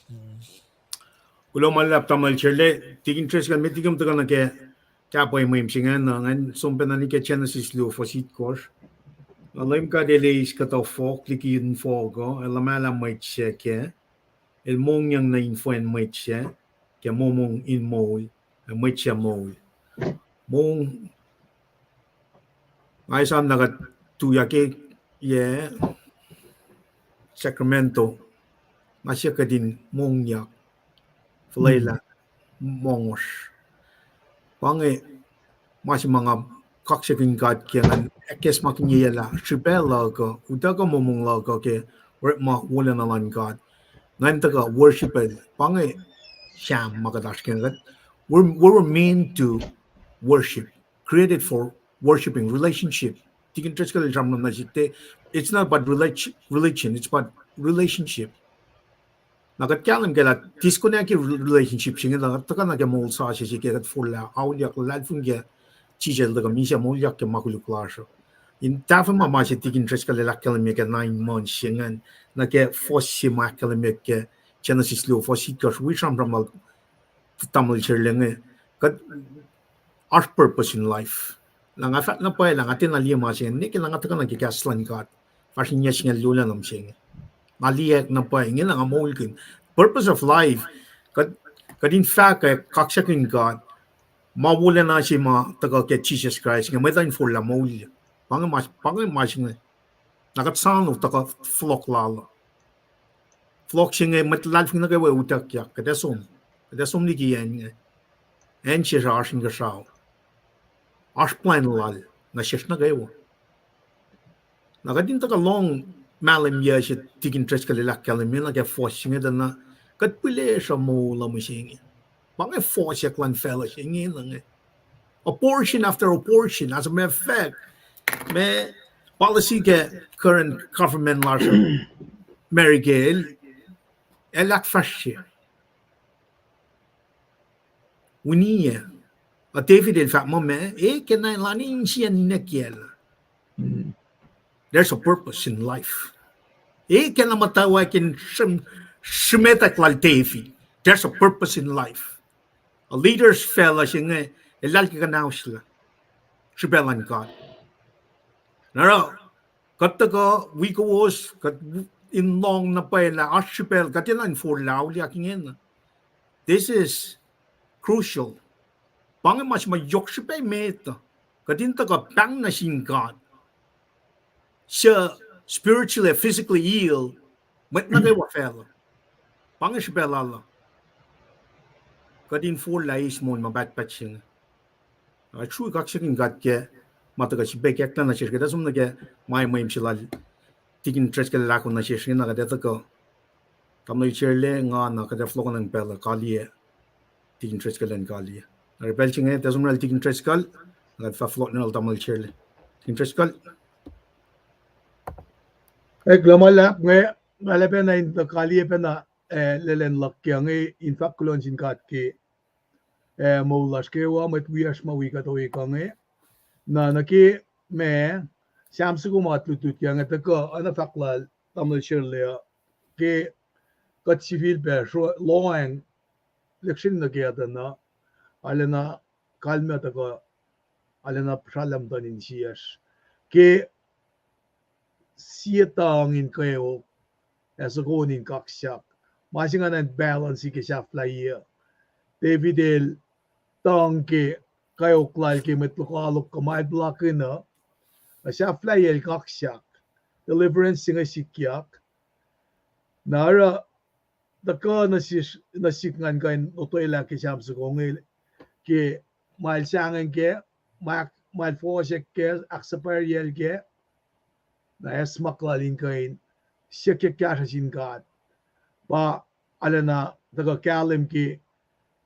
Kulamalap tamal chile tigin tres kan metigam tagal na ke kapoy mo imsingan na ngan sumpen na ni ke Genesis lo fosit kor. LEUM GOD is kataw folk likiyac fogo elamala may ke el mong yang na infuen may ke momong in mol may mol mong ay sam nagat tuya ke ye Sacramento masya ka din mong yak Plea mongos pange mas mga kaksakin God kailan ekes makinyela shibela ko utaga momong lago ke ma wala na lan God ngan taga worship pange sham magadash kengat we're meant to worship created for worshiping relationship tikin treskal jamno na jite it's not about religion it's about relationship nagat kyalam gela disconnect relationship singa nagat taga na ke mol sa shi ke gat fulla aulia lad funge chijel daga misha molyak ke makulu klasho in tafa mama che tikin treskal la kalme ke 9 months singan na ke fosi makalme ke Genesis lo fosi kos we from tamil chirlenge kat our purpose in life lang afat na pa lang atin na liya masin ni ke lang ataka na ke kaslan God fashin yes nga lula nam singa maliyak na pa inge lang amol kin purpose of life kat in fact kaksakin God mawala na si ma taga ke Jesus Christ nga may tayo for la mawala pangay mas nga nakatsano taga flock lalo flock siya nga matlal nga gawa utak ya kadesom likiyan nga en siya sa asin ka sao as plan lal na siya na gawa nakadin taga long malam ya siya tigin tres kalilak kalim nga force nga na kat pili siya mawala mo siya Pang force klan fellas inge lang. Abortion after abortion. As a matter of fact, me policy ke current government large Mary Gale elak fashe. Winie. A David in fact mame kenai lani sian nekiel. There's a purpose in life. Kena mutawaek in shmetak lal David. There's a purpose in life. A leader's fella singe elal kanausla. Shibelan God. Naro. Kataga wiowos kat in long na pa la archipel katilan for lao liakin. This is crucial. Pang mas mayokshipay meta. Kadinta ka pang na sin God. Siya spiritually, physically ill. Mat na kayo fella. Pang shipelala. Kadin for lais mo mabatpat siya. True kaksakin God ke mataga si bekek na siya. Kada sum na ke may sila tikin tres ka lako na siya na kada ko. Kamay chirle nga na kada flow ng pela kaliye. Tikin tres ka len kaliye. Rebel siya ngayon, tasong nal tikin tres kal. Nagfa-float na tamal chirle. Tikin tres kal. Glomala ngalapen na in kaliye pe na lelen lakya ngi in fact kulacnsap ke molas ke wa met wias ma wi ka to ngi na naki me samsu ko matlutut yang ta ko ana fakla tamal shirle ke kat sifil pe loang lekshin na ke na alena kalme ta ko alena pralam danin sias ke sietang in kayo as a go in kaksakin masingan and balance ke sa Plea David tang ke kayo klal ke metlokalok kamay block na sa Plea kaksakin Deliverance inge likiyac nara daka nasikngan kain otoila ke samsu ko ke mal sangan ke mal force ke aksapariel ke na esmaklalin kain Sie KahsInKol ba alana daga kalim ki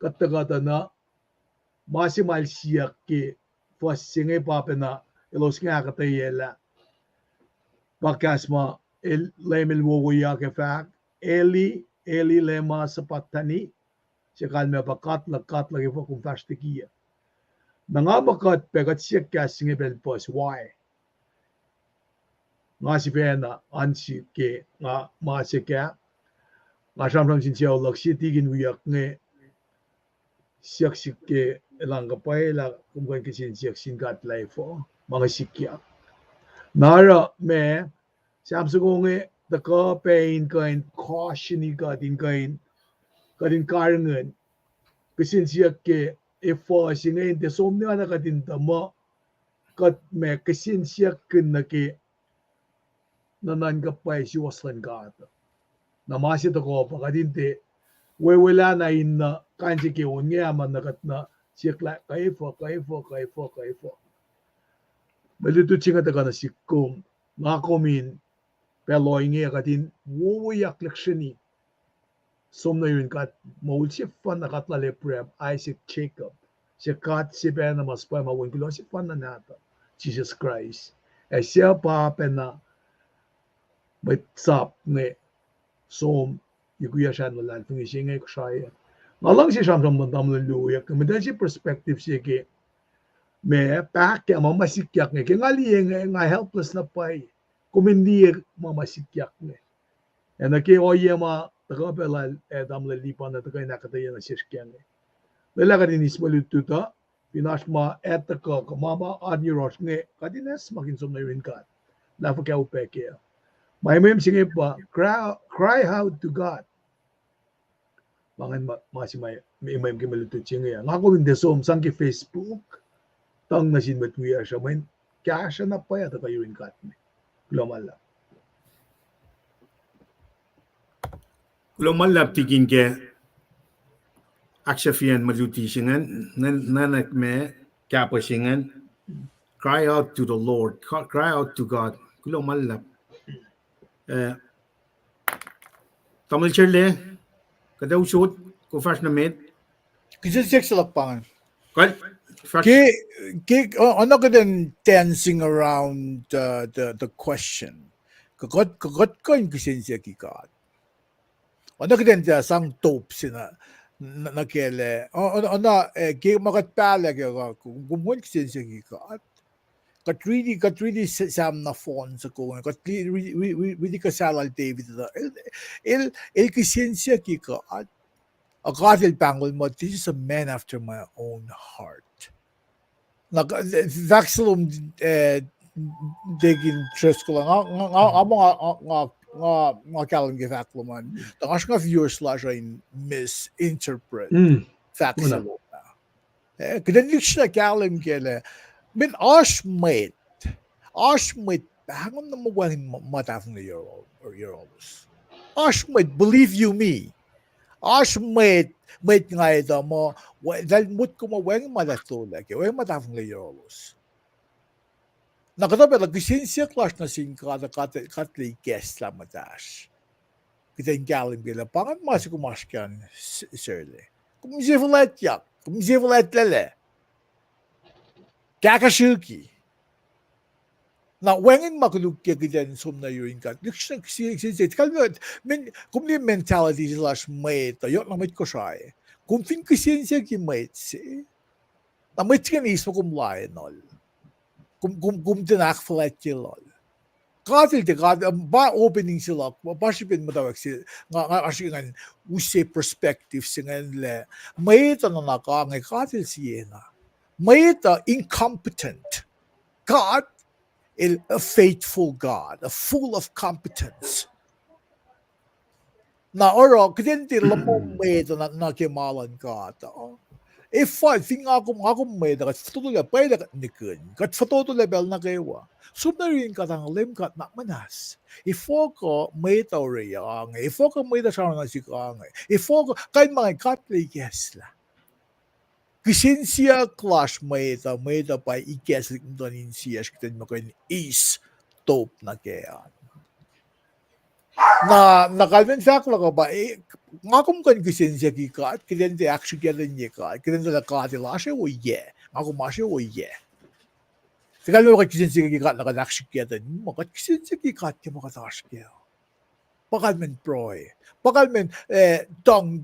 kataga na masimal siyak ki fasinge papena ilos nga akketeyac bakasma lemel woya ke fak eli lema sapatani si kalme bakatla ke fokum fastikia nangabakat pegat siyak kasinge belpos why nga si pena ansi ke nga masika nga samram sin siya laksi tigin wiyak nge siyak ke elang kapay la kumkan kisin siyak sinkat laifo mga sikya nara me samsu ko nge daka Paing kain caution kadin karangan kisin siyak ke ifo singayin te somni ana kadin tama kat me kisin siyak kin na ke nanan kapay si waslan kata namasi to ko pakadinte wala na in na kanji ke unya man nakat na sikla kaifo malutu chinga ta kana sikkum nga komin pelo inge kadin wuyak lekshini somna yun kat maulsi fan nakatla le prep Isaac Jacob si kat si pena mas pa mawin kilo si fan na nata Jesus Christ siya pa pena sap nge som ikuya siya nalan kung siya ngay Kosrae ngalang siya siyang mandam ng luyak kamidan siya perspective siya ke me pak ya mamasikyak nge kaya nga helpless na pay kumindir mamasikyak nge na ke oye ma takapelal dam lalipan na takay nakatayan na siya nge lala ka din ismalututa pinas ma etaka kamama admiros nge kadines makinsom na yun ka lafa kaya upeke may sige pa, cry out to God. Mangan may kimalutut siya ngayon. Nga ko hindi sang ki Facebook, tang nasin matuya siya, may kaya siya na pa yata kayo in kat me. Glomala. Glomala tigin ke aksyafian maluti singan, nanak me kapa singan, cry out to the Lord, cry out to God. Glomala. Tamil chirle kada usod ko fast na med Kasi sex lakpangan. Well, first, Ano ka din dancing around the question. Kagot ko yung kisensya kikat. Ano ka din sang dope sina nakele. Ano makat pala ka kung kisensya kikat. Kat really sam na phone sa ko. Kat really kasalal David da. El kisensya kikat. Akatil pangol mo, this is a man after my own heart. Vaxilum digin trust ko lang nga kalam ge vaxilum the nga viewers slash in misinterpret vaxilum keden liksna kalam gele min ashmate hangon na mawangin matafang na euros ashmate believe you me ashmate nga ito mo dahil mood ko mawang madatulak yung matafang na euros nakatabi nagkisinsya clash na singkada katli guest la matash kita yung kalim gila pangan masi kumaskan sirle kumisifulat lele kakashuki na wengin makulukya kita sumna yung kat liksna kisinsya kalmot kumli mentality slash mate yun na mate Kosrae kung fin kisinsya ki mate si na mate ka nismo kumlayan nol Kum tinakfalat kilol. Katil ba opening sila, ba sipin mutawaek sila, nga asingan usay perspective singan le, mayita na nakangay katil siya na. Mayita incompetent. God, a faithful God, a full of competence. Na oro, kidinti lamong mayita na nakimalan God. If I think ako may kat foto la pwede kat nikun kat foto level na kewa subnarin kat ang lem kat na manas if ko may tawre yang if ko may da sa nga sikang if ko kain mga kat yes la kisensya clash may da pa ikes donin siya kitan mo kain is top na kaya na nakalmen fact la ba ngakum kan kisensya ki kat kiden de action kiden ye kat kiden de kat lashe wo ye ngakum mashe wo ye sekal mo ka kisensya ki kat na kan action kiden mo kat kisensya ki kat ke mo ka tash ke pakal men proy pakal men dong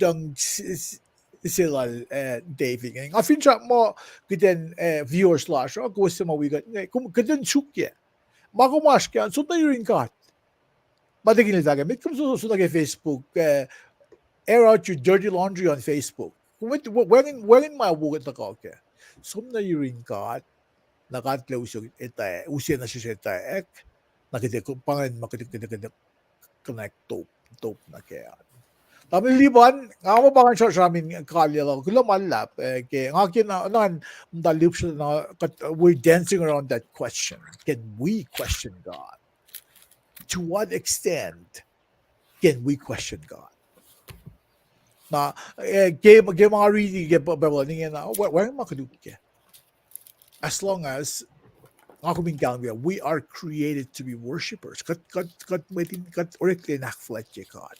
silal David nga fincha mo kiden viewers slash o ko sa mawigat kum kiden chukye makumash ke so tayo rin kat Matigil tayo. May kumsusunod tayo Facebook. Air out your dirty laundry on Facebook. When my work na ka, okay. Sum na yung kat, nakatlaws yung ita, usiya na siya ita, nakita ko, pangan makitik connect top na kaya. Tapi liban, nga mo pangan siya sa amin kalya lang, kung lumalap, nga kinaan, dalip siya na, we're dancing around that question. Can we question God? To what extent can we question God? Na mga reading Bible na where makaduke. As long as we are created to be worshippers. Kat orekle nakflat God.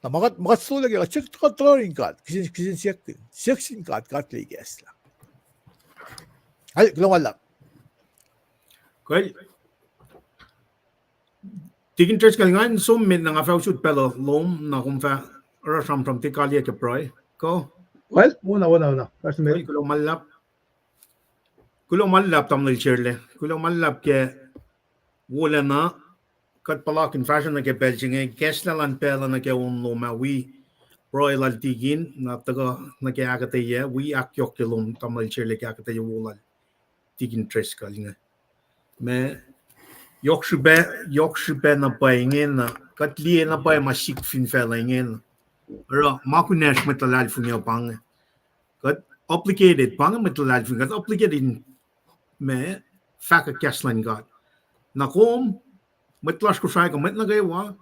Na magat sulag ya check controlling God. Kisin siyakin God liges la. Ay lumala. well, Tikin church kalingan sum min nga fa shoot pelo lom na kung fa rasam from tikalia ke proy ko Well, una. First ay kulong malap tam nil shirle kulong malap ke wolacna kat palakin fashion na ke belching guest na lan pela na ke un loma we proy lal tigin na taga na ke akketeyac we akyok ke lom tam nil shirle ke akketeyac wolal tikin church kalingan me Yokshube na Paing na katli na pa masik fin felingen. Ro makunesh metalal fun yo pang. Kat obligated pang metalal fun kat obligated me faka kaslan got. Na kom metlash ko sai ko met na gaywa.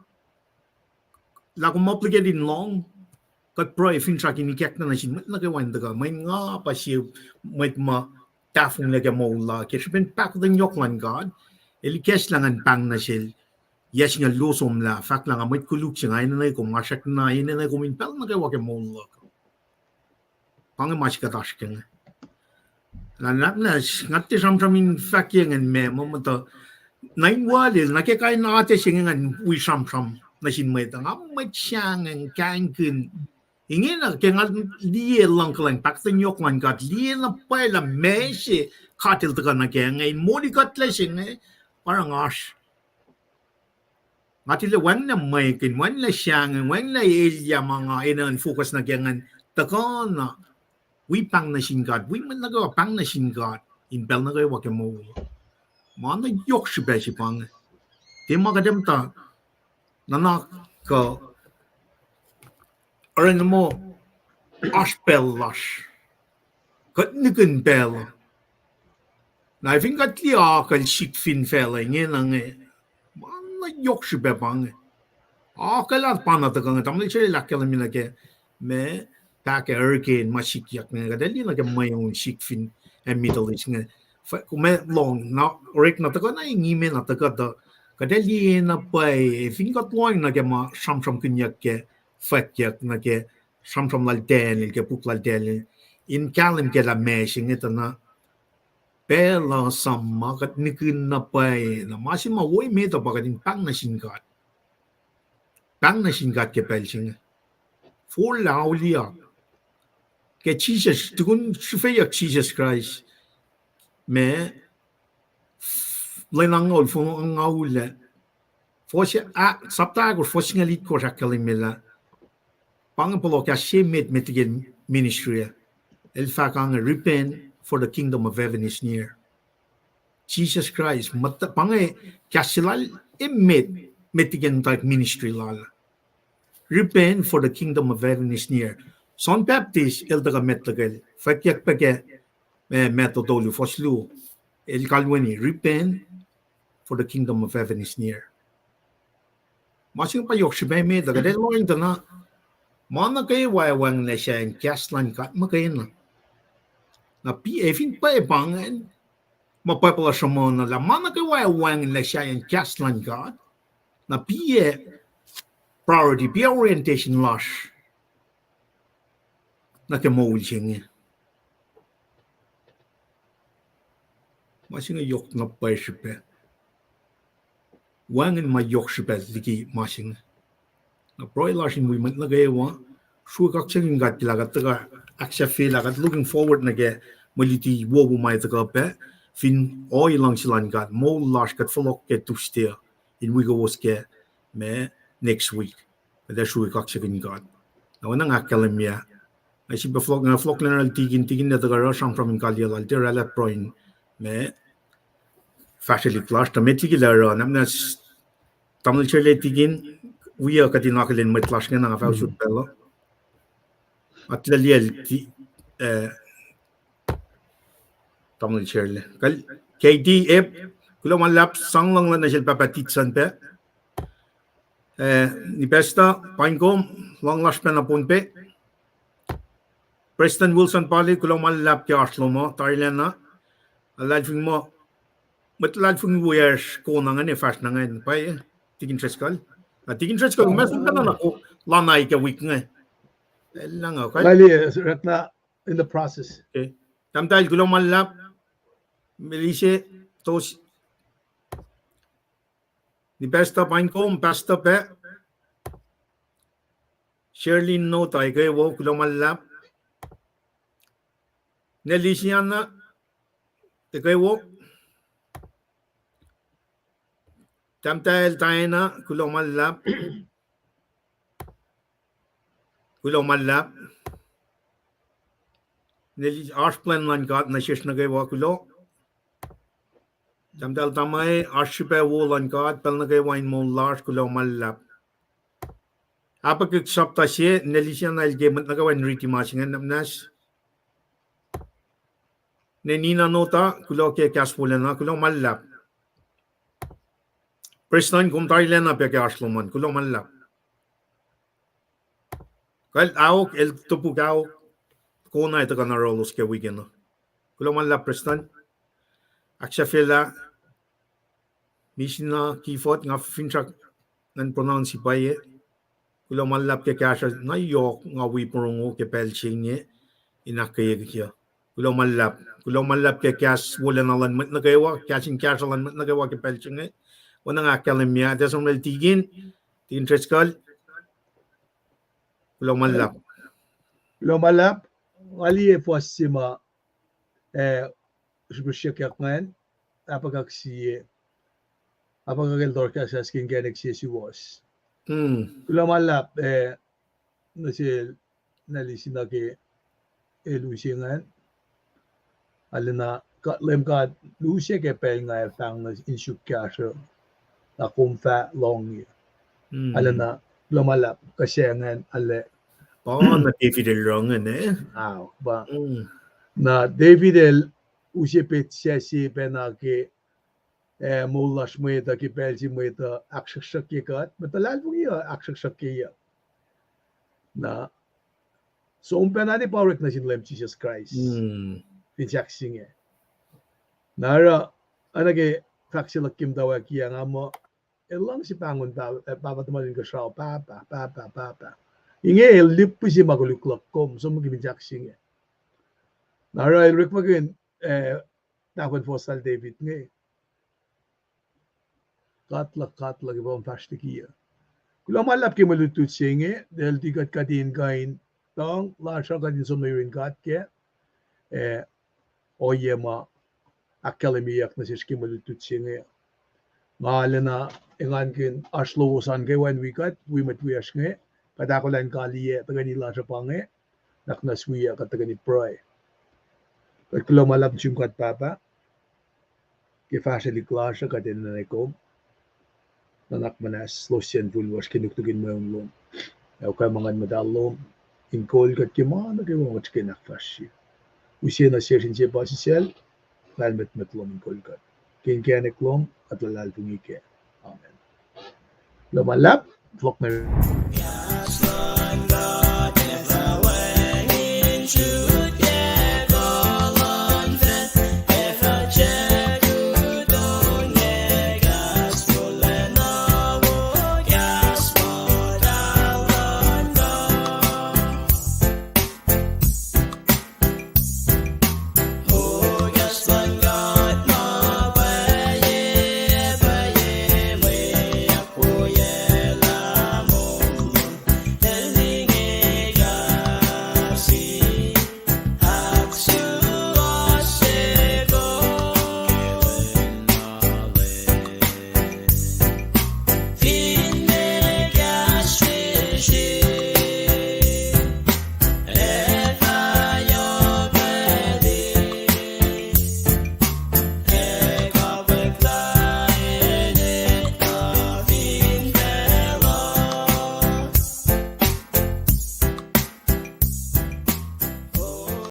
La kom obligated long kat pro fin traki ni kek na sin met na gaywa ndaga may nga pa si met ma tafung lege mo la kesben pak den yoklan god. Elikas lang ang pang na sil. Yes nga lusom la. Fak lang amoy kuluk siya ngayon na kung masak na yun na kuminpel na kayo wake mo lang. pange maskatashken. La napnas ngatti samsamin fakien en me momento nain wadil na ke kai na te singen wi samsam na sin me tang am me chang en kan kun inge na ke ngat lie lang klang pak ten yok man gat lie na pa la me se katil ta na ke ngai modi gat le sing parang ash ngati le wan na me kin wan la chang wan la ya manga inen focus na ke ngan ta ko na we pang na sin gat we man na go pang na sin gat in bel na go wa ke mo mana yok shi be shi pang te ma ga dem ta na na ka ren mo aspel lash kat niken bel na fin kat lia ka shik fin fela nge na nge mana yok shi be pang ka la pa na ta ka tam le che la ke la mi na ke me ta ke hurricane ma shik yak ne ga deli na ke mai un shik fin and middle is nge fa ku me long na rek na ta ka na ngi me na ta ka da ka deli na pai fin kat loin na ke ma sham kin yak ke fat yak na ke sham lal den ke puk lal den in kalim ke la me shing eta na pe la sam ma ka nikin na pai na ma sin ma woi me ta ba ka din pang na sin ke pel shing for laulia ke Jesus tukun shufeyak Jesus Christ me lenangol fo ngaule fo se a saptago fo singalit ko rakalimela pangapolo ka shemet metigen ministry el fakang repent for the kingdom of heaven is near Jesus Christ matta pangai kasilal emet metigen type ministry lala repent for the kingdom of heaven is near Son Baptist el daga metlagal fakyak pake metodolu foslu el kalweni repent for the kingdom of heaven is near masing pa yok shibe me daga del loin dana mana kay wang na siya en kaslan kat makayin na fin pa bangan mapapala shamon la mana kay wang na siya en kaslan kat na priority orientation lush na ke mo ulching masing yok na pa shibe wangin ma yok shibe liki masing na broilashin we mat lagay wa Srui kaksakin gat tilagat taga aksya lagat looking forward na ke maliti wobu mai taga pe fin oy lang silan gat mo lash gat folok ke tuste in wiowos ke me next week da Srui kaksakin gat na wana akalemia I see beflok na flok na tigin na taga rasham from Inkalia altera la proin me fashili clash ta metigila namna tamil chele tigin wiya katinakalin metlash nga nga fa shoot pelo at laliel ti tamil chele kal KDF kulo malap sang lang na sil papatitsan pe ni besta Paing long lash pe na punpe Preston Wilson pali kulo malap ke Arsloma Thailand na alajing mo matlajing wears ko na nga ni fast na nga pa tigin treskal tigin treskal mesun ka na ko lanay ka week nga lang okay Lali ratna in the process. okay tamtay kulo malap Melise tos ni besta Paing pasta pe Shirley no tay kay wo kulo malap Nelisiana te kay wo tamtay tayo na kulo malap Nelis arsplan man gat na shish na kay wo kulo tamtal tamay arshipe wo lan gat pel na kay wine mo large kulo malap apak sapta siye Nelisiana el game na kawan riti masingan namnas Nenina nota kulo ke kaspulan kulo malap Preston kum Thailand na pe ke Arsloman kulo malap kal awok el tupu kaw kona ito ka na rolos ke weekend kulo malap Preston aksya fela misina kifot nga finchak nan pronounce paye kulo malap ke kasha na yok nga wi prongo ke pelching inakketeyac kia. Kulo malap ke kas wala nalan mat nukewa, kasin kasalan mat nukewa ke pelchinge. Wana nga kalimya desong mel tigin interest kal. Kulo malap. Lumalap, ali posima sibusyak ngayon, apagaksiye, apagageldor ka sa skin galaxy si was. Lumalap, nasil nalisin na ke elusingan, alina LEUM GOD lusia ke Paing nga fang na insuk kasyo na kumfa long alina lumalap kasi ngan ale Na David Longan ba na David el usipit siya si penake mulas mwet ki pelsi mwet aksasak kat matalal mo iya aksasak iya na so penani power na sin LEUM Jesus Christ pinsak singe nara anage kaksakin daw kiya nga mo elang si pangon papa tumalin ka siya papa inge lip si maguluklak kom so magibinsak singe nara el rikmagin takon fosal David nge katlak ibang pashtikiya kula malap ki malutut singe dahil tigat kadin kain tong lasha kadin sumayuin kat ke oyema akketeyac na siski malutut singe ngalena ingankin aslowosan ke wan wikat wimatwias nge kadakolan kaliye tagani lasha pange naknaswiya katagani pray kula malap chimkat papa ke fashion lasha kadin na ko nanak manas losyan vulwas kinuktugin mo yung LEUM ayaw ka mga madalom inkol kat kimana kayo mga chikinakfashi usiya na siya siya pa si sel lalmet LEUM inkol kat kinkanek LEUM at lalal pungike amen lumalap vlog na